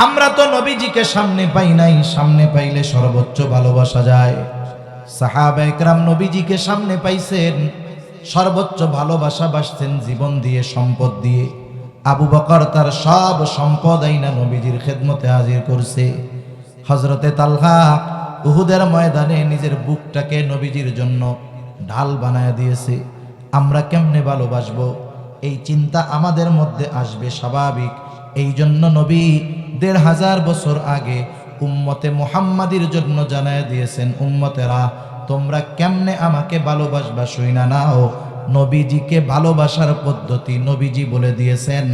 আমরা তো নবীজিকে সামনে পাই নাই, সামনে পাইলে সর্বোচ্চ ভালোবাসা যায়। সাহাবায়ে কেরাম নবীজিকে সামনে পাইছেন, সর্বোচ্চ ভালোবাসা বাসছেন জীবন দিয়ে, সম্পদ দিয়ে। আবু বকর তার সব সম্পদ আইনা নবীজির খেদমতে হাজির করছে। হযরতে তালহা উহুদের ময়দানে নিজের বুকটাকে নবীজির জন্য ঢাল বানায় দিয়েছে। আমরা কেমনে ভালোবাসবো এই চিন্তা আমাদের মধ্যে আসবে স্বাভাবিক। এই জন্য নবী ১৫০০ বছর আগে উম্মতে মুহাম্মাদির জন্য জানায় দিয়েছেন, উম্মতেরা তোমরা কেমনে আমাকে ভালোবাসবা শুইনা নাও। নবীজিকে ভালোবাসার পদ্ধতি নবীজি বলে দিয়েছেন।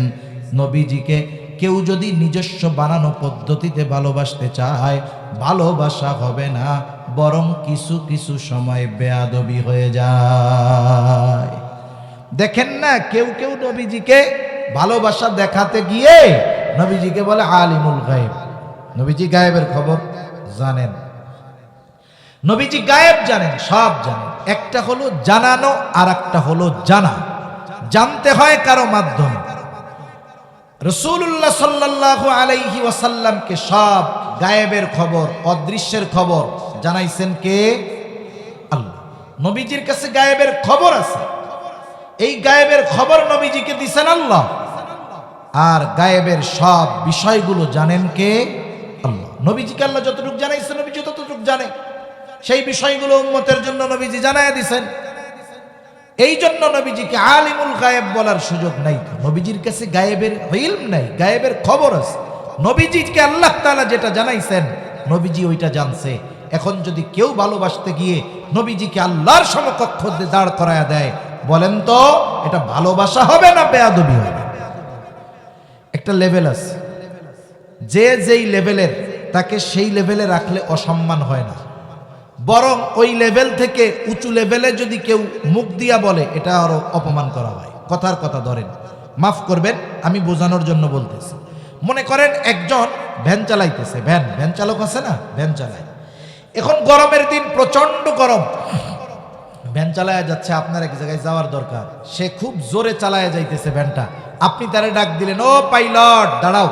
নবীজিকে কেউ যদি নিজস্ব বানানো পদ্ধতিতে ভালোবাসতে চায়, ভালোবাসা হবে না, বরং কিছু কিছু সময় বেয়াদবি হয়ে যায়। দেখেন না, কেউ কেউ নবীজিকে ভালোবাসা দেখাতে গিয়ে নবীজিকে বলে আলিমুল গায়েব। নবীজি গায়েবের খবর জানেন, নবীজি গায়েব জানেন, সব জানেন। একটা হলো জানানো আর একটা হলো জানা। জানতে হয় কারো মাধ্যমে। রাসূলুল্লাহ সাল্লাল্লাহু আলাইহি ওয়াসাল্লামকে সব গায়েবের খবর, অদৃশ্যের খবর জানাইছেন কে? আল্লাহ। নবীজির কাছে গায়েবের খবর আছে, এই গায়েবের খবর নবীজিকে দিছেন আল্লাহ। আর গায়েবের সব বিষয়গুলো জানেন কে? আল্লাহ। নবীজিকে আল্লাহ যতটুকু জানাইছেন নবীজি ততটুকু জানে, সেই বিষয়গুলো উম্মতের জন্য নবীজি জানায়া দিছেন। এই জন্য নবীজিকে আলিমুল গায়েব বলার সুযোগ নাই। নবীজির কাছে গায়েবের ইলম নাই, গায়েবের খবর আছে। নবীজিকে আল্লাহ তাআলা যেটা জানাইছেন নবীজি ওইটা জানছে। এখন যদি কেউ ভালোবাসতে গিয়ে নবীজিকে আল্লাহর সমকক্ষ দাঁড় করায়া দেয়, বলেন তো এটা ভালোবাসা হবে না বেয়াদবি হবে? একটা লেভেল আছে, যে যেই লেভেলের তাকে সেই লেভেলে রাখলে অসম্মান হয় না, বরং ওই লেভেল থেকে উঁচু লেভেলে যদি কেউ মুখ দিয়া বলে এটা আরো অপমান করা হয়। কথার কথা ধরেন, মাফ করবেন, আমি বোঝানোর জন্য বলতেছি। মনে করেন একজন ভ্যান চালাইতেছে, ভ্যান চালক আছে না, ভ্যান চালায়। এখন গরমের দিন, প্রচন্ড গরম, ভ্যান চালায়া যাচ্ছে, আপনার এক জায়গায় যাওয়ার দরকার, সে খুব জোরে চালায়া যাইতেছে ভ্যানটা। আপনি তারে ডাক দিলেন, ও পাইলট দাঁড়াও।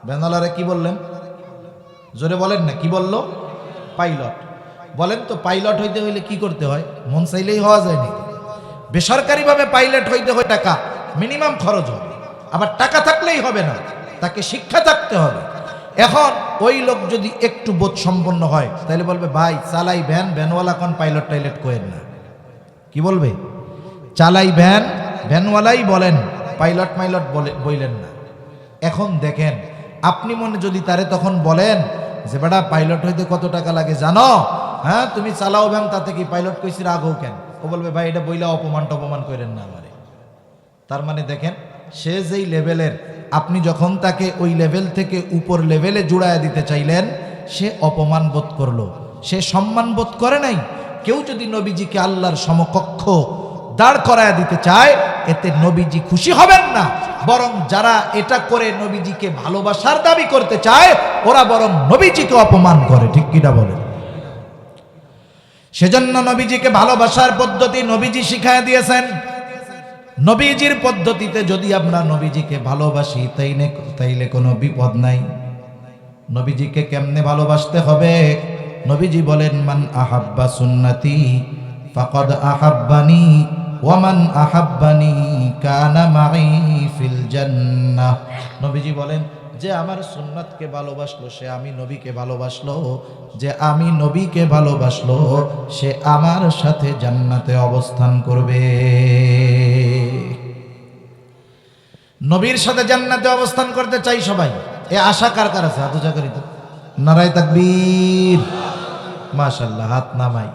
ভ্যানওয়ালারে কি বললেন? জোরে বলেন না, কি বললো? পাইলট। বলেন তো পাইলট হইতে হইলে কি করতে হয়? মন চাইলেই হওয়া যায় নাকি? বেসরকারিভাবে পাইলট হইতে হয় টাকা, মিনিমাম খরচ হবে। আবার টাকা থাকলেই হবে না, তাকে শিক্ষা থাকতে হবে। এখন ওই লোক যদি একটু বোধ সম্পন্ন হয় তাহলে বলবে, ভাই চালাই ভ্যান, ভ্যানওয়ালা কোন পাইলট টাইলট কোয়েন না। কি বলবে? চালাই ভ্যান, ভ্যানওয়ালাই বলেন, পাইলট মাইলট বললেন না। এখন দেখেন, আপনি মনে যদি তারে তখন বলেন যে বেটা পাইলট হইতে কত টাকা লাগে জানো? হ্যাঁ তুমি চালাও ভ্যান, তাতে কি পাইলট কইছি রাগও কেন? ও বলবে, ভাই এটা বইলা অপমান করেন না আমারে। তার মানে দেখেন, সে যেই লেভেলের, আপনি যখন তাকে ওই লেভেল থেকে উপর লেভেলে জুড়ায় দিতে চাইলেন, সে অপমান বোধ করলো, সে সম্মান বোধ করে নাই। কেউ যদি নবীজিকে আল্লাহর সমকক্ষ দাঁড় করায় দিতে চায়, এতে নবীজি খুশি হবেন না, বরং যারা এটা করে নবীজিকে ভালোবাসার দাবি করতে চায়, ওরা বরং নবীজিকে অপমান করে। ঠিক কিনা বলেন? সেজন্য নবীজিকে ভালোবাসার পদ্ধতি নবীজি শিখায় দিয়েছেন। নবীজির পদ্ধতিতে যদি আমরা নবীজিকে ভালোবাসি তাইলে কোনো বিপদ নাই। নবীজিকে কেমনে ভালোবাসতে হবে? নবীজি বলেন, মান আহাব্বা সুন্নতি ফাকাদ আহাব্বানি ওয়া মান আহাব্বানি কানা মাই ফিল জান্নাহ। নবীজি বলেন, যে আমার সুন্নাতকে ভালোবাসলো সে আমি নবীকে ভালোবাসলো, যে আমি নবীকে ভালোবাসলো সে আমার সাথে জান্নাতে অবস্থান করবে। নবীর সাথে জান্নাতে অবস্থান করতে চাই সবাই। এ আশা কার কার আছে? হাত উঁচা করি তো, নারায়ে তাকবীর, মাশাআল্লাহ, হাত নামাই।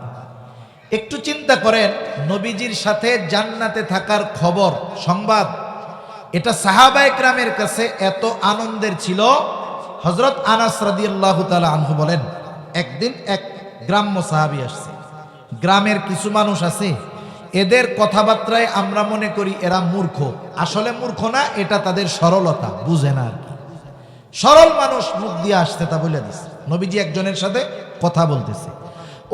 একটু চিন্তা করেন, নবীজির সাথে জান্নাতে থাকার খবর, সংবাদ, এটা সাহাবায়ে কেরামের কাছে এত আনন্দের ছিল। হযরত আনাস রাদিয়াল্লাহু তাআলা আনহু বলেন, একদিন এক গ্রাম্য সাহাবী আসছে। গ্রামের কিছু মানুষ আছে, এদের কথাবার্তায় আমরা মনে করি এরা মূর্খ, আসলে মূর্খ না, এটা তাদের সরলতা, বুঝে না আর কি। সরল মানুষ মুখ দিয়ে আসছে, তা বলে দিচ্ছে। নবীজি একজনের সাথে কথা বলতেছে,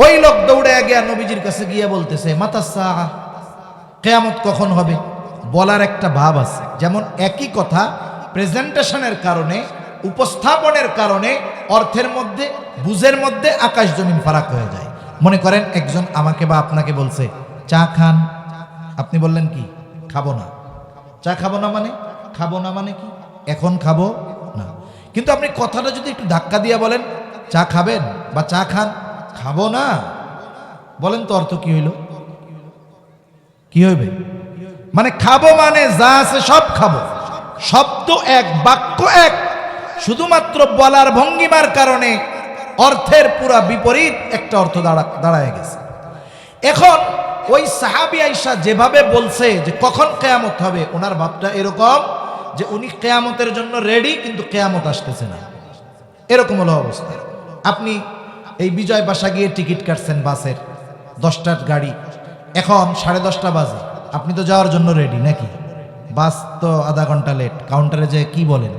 ওই লোক দৌড়ে গিয়ে নবীজির কাছে গিয়ে বলতেছে, মাতাসা, কিয়ামত কখন হবে? বলার একটা ভাব আছে, যেমন একই কথা প্রেজেন্টেশনের কারণে, উপস্থাপনের কারণে অর্থের মধ্যে, বুঝের মধ্যে আকাশ জমিন ফারাক হয়ে যায়। মনে করেন একজন আমাকে বা আপনাকে বলছে, চা খান। আপনি বললেন কি? খাবো না। চা খাবো না মানে? খাবো না মানে কি? এখন খাবো না। কিন্তু আপনি কথাটা যদি একটু ধাক্কা দিয়ে বলেন, চা খাবেন বা চা খান, খাবো না, বলেন তো অর্থ কি হইল? কি হইবে? মানে খাবো মানে যা আছে সব খাবো, শব্দ এক, বাক্য এক, শুধুমাত্র বলার ভঙ্গিমার কারণে অর্থের পুরা বিপরীত একটা অর্থ দাঁড়ায় গেছে। এখন ওই সাহাবী আয়েশা যেভাবে বলছে যে কখন কিয়ামত হবে, ওনার ভাবটা এরকম যে উনি কিয়ামতের জন্য রেডি, কিন্তু কিয়ামত আসতেছে না, এরকম হলো অবস্থা। আপনি এই বিজয় বাসা গিয়ে টিকিট কাটছেন বাসের, 10টার গাড়ি, এখন 10:30 বাজে, আপনি তো যাওয়ার জন্য রেডি নাকি? বাস তো আধা ঘন্টা লেট, কাউন্টারে যে কি বলেন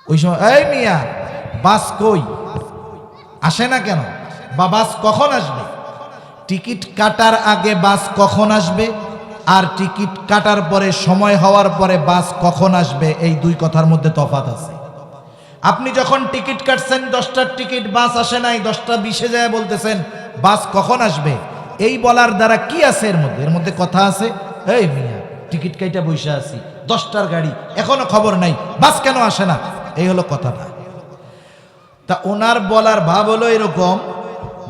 ওই সময়, এই মিয়া বাস কই, আসে না কেন, বা বাস কখন আসবে? টিকিট কাটার আগে বাস কখন আসবে, আর টিকিট কাটার পরে, সময় হওয়ার পরে বাস কখন আসবে, এই দুই কথার মধ্যে তফাৎ আছে। আপনি যখন টিকিট কাটছেন 10টার টিকিট, বাস আসে নাই, 10:20 যায় বলতেছেন বাস কখন আসবে, এই বলার দ্বারা কি আছে? এর মধ্যে কথা আছে। এই মিয়া টিকিট কাইটা বসে আছি, 10টার গাড়ি, এখনো খবর নাই, বাস কেন আসে না? এই হলো কথাটা। তা ওনার বলার ভাব হলো এরকম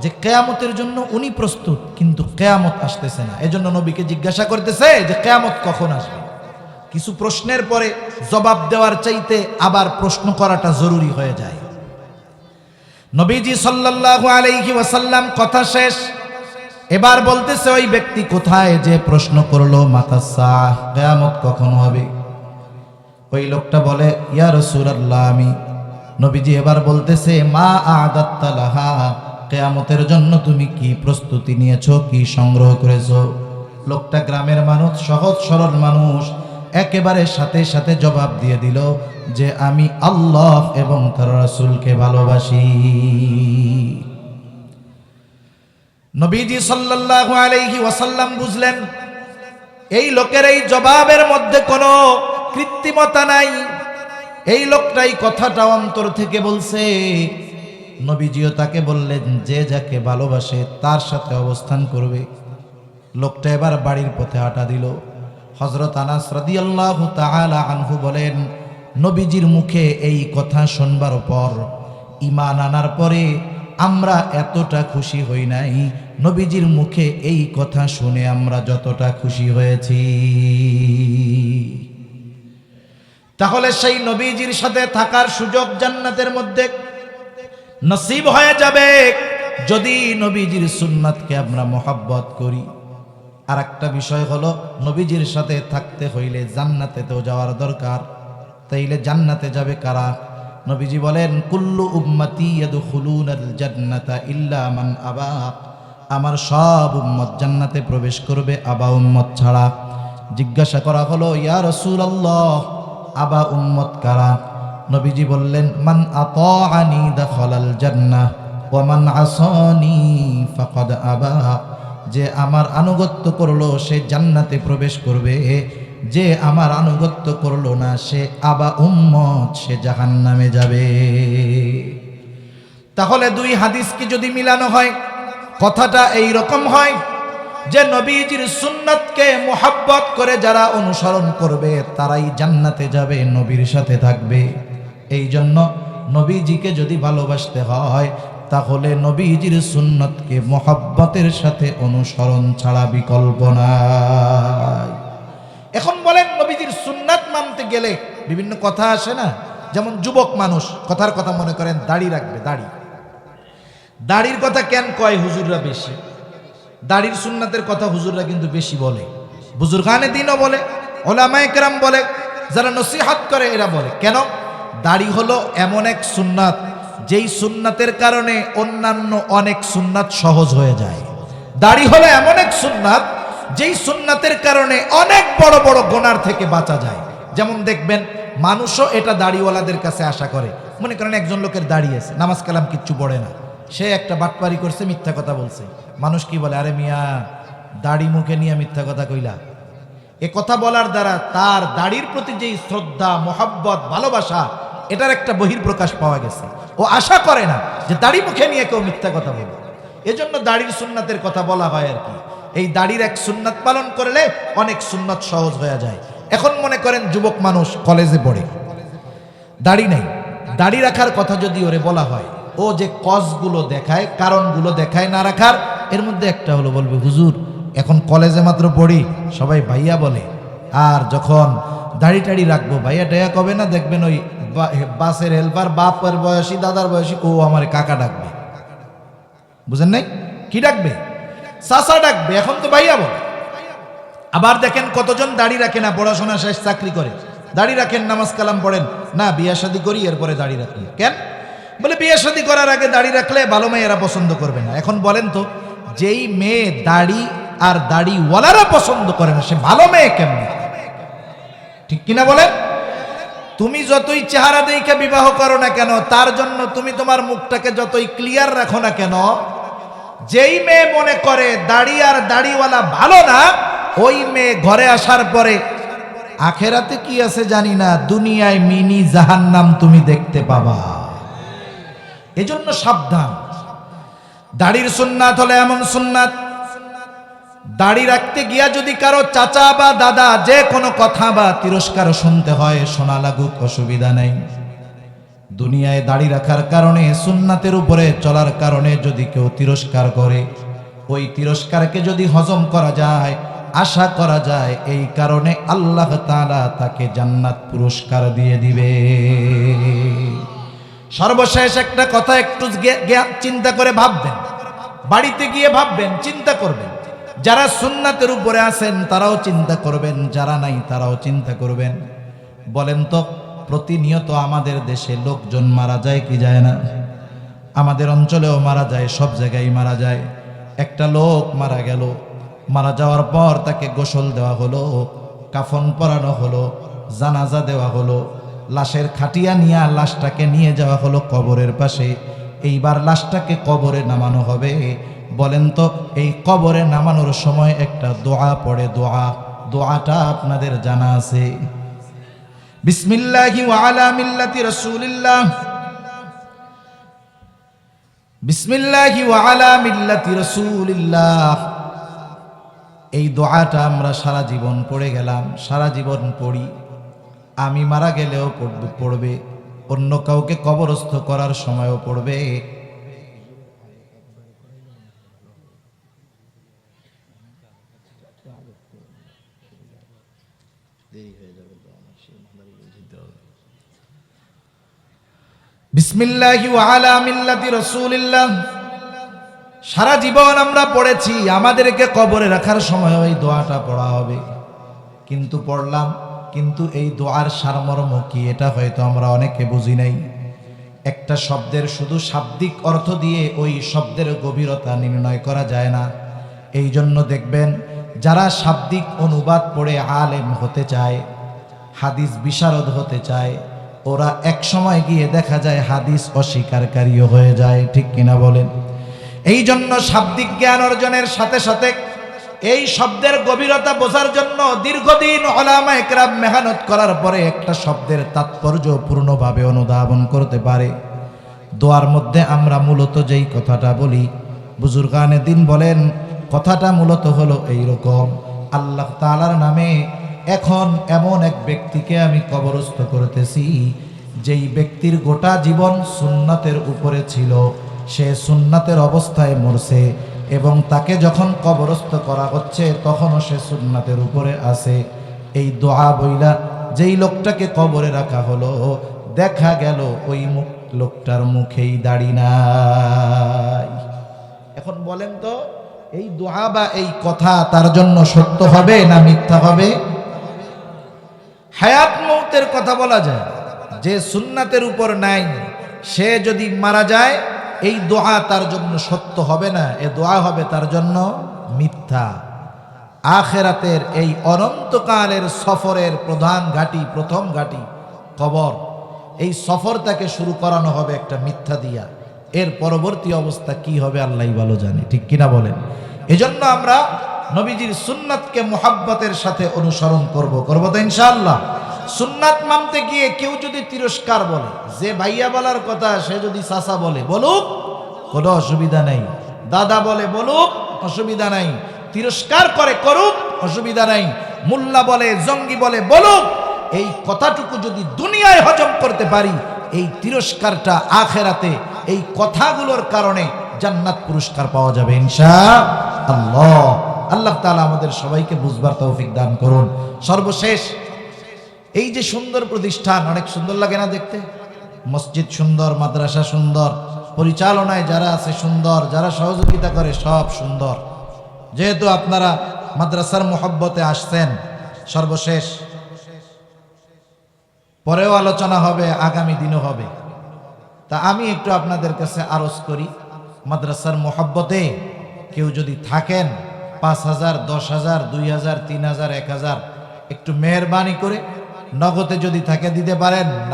যে কিয়ামতের জন্য উনি প্রস্তুত, কিন্তু কিয়ামত আসতেছে না। এজন্য নবীকে জিজ্ঞাসা করতেছে যে কিয়ামত কখন আসবে। কিছু প্রশ্নের পরে জবাব দেওয়ার চাইতে আবার প্রশ্ন করাটা জরুরি হয়ে যায়। নবীজি সাল্লাল্লাহু আলাইহি ওয়াসাল্লাম কথা শেষ, এবার বলতেছে ওই ব্যক্তি কোথায় যে প্রশ্ন করলো, মাতাসা, কিয়ামত কখন হবে? ওই লোকটা বলে, ইয়া রাসূলুল্লাহ আমি। নবীজি এবার বলতেছে, মা আ'দাত্তা লাহা, কিয়ামতের জন্য তুমি কি প্রস্তুতি নিয়েছো, কি সংগ্রহ করেছো? লোকটা গ্রামের মানুষ, সহজ সরল মানুষ, একেবারে সাথে সাথে জবাব দিয়ে দিল যে আমি আল্লাহ এবং তার রাসূলকে ভালোবাসি। নবীজি সাল্লাল্লাহু আলাইহি ওয়াসাল্লাম বুঝলেন এই লোকের এই জবাবের মধ্যে কোনো কৃত্রিমতা নাই, এই লোকটাই কথাটা অন্তর থেকে বলছে। নবীজিও তাকে বললেন যে যাকে ভালোবাসে তার সাথে অবস্থান করবে। লোকটা এবার বাড়ির পথে হাঁটা দিল। হযরত আনাস রাদিয়াল্লাহু তাআলা আনহু বলেন, নবীজির মুখে এই কথা শুনবার পর, ঈমান আনার পরে আমরা এতটা খুশি হই নাই নবীজির মুখে এই কথা শুনে আমরা যতটা খুশি হয়েছি। তাহলে সেই নবীজির সাথে থাকার সুযোগ জান্নাতের মধ্যে নসিব হয়ে যাবে যদি নবীজির সুন্নাতকে আমরা মহব্বত করি। আর একটা বিষয় হলো, নবীজির সাথে থাকতে হইলে জান্নাতেও যাওয়ার দরকার। তাইলে জান্নাতে যাবে কারা? নবীজি বলেন, কুল্লু উম্মতি ইয়াদখুলুনাল জান্নাতা ইল্লা মান আবা, আমার সব উম্মত জান্নাতে প্রবেশ করবে আবা উম্মত ছাড়া। জিজ্ঞাসা করা হলো, ইয়া রাসূলুল্লাহ, আবা উম্মত কারা? নবীজি বললেন, মান আতাআনি দাখালাল জান্নাহ ওয়া মান আসানি ফাকাদ আবা, যে আমার আনুগত্য করলো সে জান্নাতে প্রবেশ করবে, যে আমার আনুগত্য করলো না সে আবা উম্মত, সে জাহান্নামে যাবে। তাহলে দুই হাদিসকে যদি মিলানো হয়, কথাটা এই রকম হয় যে নবীজির সুন্নাতকে মুহাব্বত করে যারা অনুসরণ করবে তারাই জান্নাতে যাবে, নবীর সাথে থাকবে। এই জন্য নবীজিকে যদি ভালোবাসতে হয় তাহলে নবীজির সুন্নাতকে মুহাব্বতের সাথে অনুসরণ ছাড়া বিকল্প নাই। এখন বলেন, নবীজির সুন্নাত মানতে গেলে বিভিন্ন কথা আসে না? যেমন যুবক মানুষ কথার কথা মনে করেন দাড়ি রাখবে, দাড়ির কথা কেন কয় হুজুররা বেশি? দাড়ির সুন্নাতের কথা হুজুররা কিন্তু বেশি বলে, বুজুর্গানে দিনও বলে, ওলামায়ে কেরাম বলে, যারা নসিহত করে এরা বলে। কেন? দাড়ি হলো এমন এক সুন্নাত যেই সুন্নাতের কারণে অন্যান্য অনেক সুন্নাত সহজ হয়ে যায়। দাড়ি হলো এমন এক সুন্নাত যেই সুন্নাতের কারণে অনেক বড় বড় গুনাহ থেকে বাঁচা যায়। যেমন দেখবেন মানুষও এটা দাড়িওয়ালাদের কাছে আশা করে। মনে করেন একজন লোকের দাড়ি আছে, নামাজ কালাম কিচ্ছু পড়ে না, সে একটা বাটপারি করছে, মিথ্যা কথা বলছে। মানুষ কি বলে, আরে মিয়া দাড়ি মুখে নিয়ে মিথ্যা কথা কইলা। এ কথা বলার দ্বারা তার দাড়ির প্রতি যে শ্রদ্ধা, মোহাব্বত, ভালোবাসা, এটার একটা বহির্প্রকাশ পাওয়া গেছে। ও আশা করে না যে দাড়ি মুখে নিয়ে কেউ মিথ্যা কথা বলে। এজন্য দাড়ির সুন্নাতের কথা বলা হয় আর কি। এই দাড়ির এক সুন্নাত পালন করলে অনেক সুন্নাত সহজ হয়ে যায়। এখন মনে করেন যুবক মানুষ কলেজে পড়ে, দাড়ি নেই, দাড়ি রাখার কথা যদি ওরে বলা হয়, ও যে কজগুলো দেখায়, কারণগুলো দেখায় না রাখার, এর মধ্যে একটা হলো বলবে, হুজুর এখন কলেজে মাত্র পড়ি, সবাই ভাইয়া বলে, আর যখন দাড়ি টাড়ি রাখবো ভাইয়া টাইয়া কবে না, দেখবেন ওই বাসের হেল্পার, বাপের বয়সী, দাদার বয়সী, ও আমার কাকা ডাকবে। বুঝেন নাই? কি ডাকবে? চাচা ডাকবে। এখন তো ভাইয়া বলে। আবার দেখেন কতজন দাড়ি রাখে না, পড়াশোনা শেষ, চাকরি করে, দাড়ি রাখেন, নামাজ কালাম পড়েন না, বিয়া শাদী করি এরপরে দাড়ি রাখি। কেন? বলে বিয়ে শাদী করার আগে দাড়ি রাখলে ভালো মেয়েরা পছন্দ করবে না। এখন বলেন তো, যেই মেয়ে দাড়ি আর দাড়িওয়ালারা পছন্দ করে না, সে ভালো মেয়ে কেমন? ঠিক কিনা বলেন? তুমি যতই চেহারা দেখে বিবাহ করো না কেন, তার জন্য তুমি তোমার মুখটাকে যতই ক্লিয়ার রাখো না কেন, যেই মেয়ে মনে করে দাড়ি আর দাড়িওয়ালা ভালো না, ওই মেয়ে ঘরে আসার পরে আখেরাতে কি আছে জানি না, দুনিয়ায় মিনি জাহান্নাম তুমি দেখতে পাবা। এজন্য সাবধান। দাড়ির সুন্নাত হলো এমন সুন্নাত, দাড়ি রাখতে গিয়া যদি কারো চাচা বা দাদা যে কোনো কথা বা তিরস্কার শুনতে হয়, শোনা লাগুক, অসুবিধা নেই। দুনিয়ায় দাড়ি রাখার কারণে, সুন্নাতের উপরে চলার কারণে যদি কেউ তিরস্কার করে, ওই তিরস্কারকে যদি হজম করা যায়, আশা করা যায় এই কারণে আল্লাহ তাআলা তাকে জান্নাত পুরস্কার দিয়ে দিবে। সর্বশেষ একটা কথা একটু চিন্তা করে ভাববেন, বাড়িতে গিয়ে ভাববেন, চিন্তা করবেন। যারা সুন্নাতের উপরে আছেন তারাও চিন্তা করবেন, যারা নাই তারাও চিন্তা করবেন। বলেন তো, প্রতিনিয়ত আমাদের দেশে লোকজন মারা যায় কি যায় না? আমাদের অঞ্চলেও মারা যায়, সব জায়গায় মারা যায়। একটা লোক মারা গেল, মারা যাওয়ার পর তাকে গোসল দেওয়া হলো, কাফন পরানো হলো, জানাজা দেওয়া হলো, লাশের খাটিয়া নিয়ে লাশটাকে নিয়ে যাওয়া হলো কবরের পাশে। এইবার লাশটাকে কবরে নামানো হবে। বলেন তো এই কবরে নামানোর সময় একটা দোয়া পড়ে, দোয়াটা আপনাদের জানা আছে? বিসমিল্লাহি ওয়া আলা মিল্লাতি রাসূলিল্লাহ, বিসমিল্লাহি ওয়া আলা মিল্লাতি রাসূলিল্লাহ। এই দোয়াটা আমরা সারা জীবন পড়ে গেলাম, সারা জীবন পড়ি। আমি মারা গেলেও পড়বে, অন্য কাউকে কবরস্থ করার সময়ও পড়বে। বিসমিল্লাহি ওয়া আলা মিল্লাতি রাসূলিল্লাহ সারা জীবন আমরা পড়েছি, আমাদেরকে কবরে রাখার সময় ওই দোয়াটা পড়া হবে। কিন্তু পড়লাম, কিন্তু এই দোয়ার সারমর্ম কি এটা হয়তো আমরা অনেকে বুঝি নাই। একটা শব্দের শুধু শাব্দিক অর্থ দিয়ে ওই শব্দের গভীরতা নির্ণয় করা যায় না। এই জন্য দেখবেন যারা শাব্দিক অনুবাদ পড়ে আলেম হতে চায়, হাদিস বিশারদ হতে চায়, ওরা এক সময় গিয়ে দেখা যায় হাদিস অস্বীকারীও হয়ে যায়। ঠিক কিনা বলেন? এই জন্য শাব্দিক জ্ঞান অর্জনের সাথে সাথে এই শব্দের গভীরতা বোঝার জন্য দীর্ঘদিন উলামায়ে কেরাম মেহনত করার পরে একটা শব্দের তাৎপর্য পূর্ণভাবে অনুধাবন করতে পারে। দোয়ার মধ্যে আমরা মূলত যেই কথাটা বলি, বুজুর্গানে দিন বলেন, কথাটা মূলত হলো এইরকম: আল্লাহ তাআলার নামে এখন এমন এক ব্যক্তিকে আমি কবরস্থ করতেছি, যেই ব্যক্তির গোটা জীবন সুন্নাতের উপরে ছিল, সে সুন্নাতের অবস্থায় মরছে এবং তাকে যখন কবরস্থ করা হচ্ছে তখনও সে সুন্নাতের উপরে আছে। এই দোয়া বইলা যেই লোকটাকে কবরে রাখা হলো, দেখা গেল ওই লোকটার মুখেই দাড়ি নাই। এখন বলেন তো এই দোয়া বা এই কথা তার জন্য সত্য হবে না মিথ্যা হবে? হায়াত মৌতের কথা বলা যায়, যে সুন্নাতের উপর নাই সে যদি মারা যায় এই দোয়া তার জন্য সত্য হবে না, এ দোয়া হবে তার জন্য মিথ্যা। আখেরাতের এই অনন্তকালের সফরের প্রধান ঘাঁটি, প্রথম ঘাঁটি কবর। এই সফর তাকে শুরু করানো হবে একটা মিথ্যা দিয়া। এর পরবর্তী অবস্থা কি হবে আল্লাহই ভালো জানে। ঠিক কিনা বলেন? এজন্য আমরা নবীজির সুন্নাতকে মুহাব্বতের সাথে অনুসরণ করব তো ইনশাআল্লাহ। সুন্নাত মানতে গিয়ে কেউ যদি তিরস্কার বলে, যে ভাইয়া বলার কথা সে যদি চাচা বলে, বলুক, কোনো অসুবিধা নাই। দাদা বলে বলুক, অসুবিধা নাই। তিরস্কার করে করুক, অসুবিধা নাই। মোল্লা বলে, জঙ্গি বলে বলুক, এই কথাটুকু যদি দুনিয়ায় হজম করতে পারি, এই তিরস্কারটা আখেরাতে এই কথাগুলোর কারণে জান্নাত পুরস্কার পাওয়া যাবে ইনশাআল্লাহ। আল্লাহ তাআলা আমাদের সবাইকে বুঝবার তৌফিক দান করুন। সর্বশেষ, এই যে সুন্দর প্রতিষ্ঠান, অনেক সুন্দর লাগে না দেখতে? মসজিদ সুন্দর, মাদ্রাসা সুন্দর, পরিচালনায় যারা আছে সুন্দর, যারা সহযোগিতা করে সব সুন্দর। যেহেতু আপনারা মাদ্রাসার মোহব্বতে আসছেন, সর্বশেষ পরেও আলোচনা হবে, আগামী দিনও হবে। তা আমি একটু আপনাদের কাছে আরজ করি, মাদ্রাসার মোহব্বতে কেউ যদি থাকেন, 5,000, 10,000, 2,000, 3,000, 1,000 একটু মেহেরবানি করে নগদে যদি থাকে দিতে পারেন, না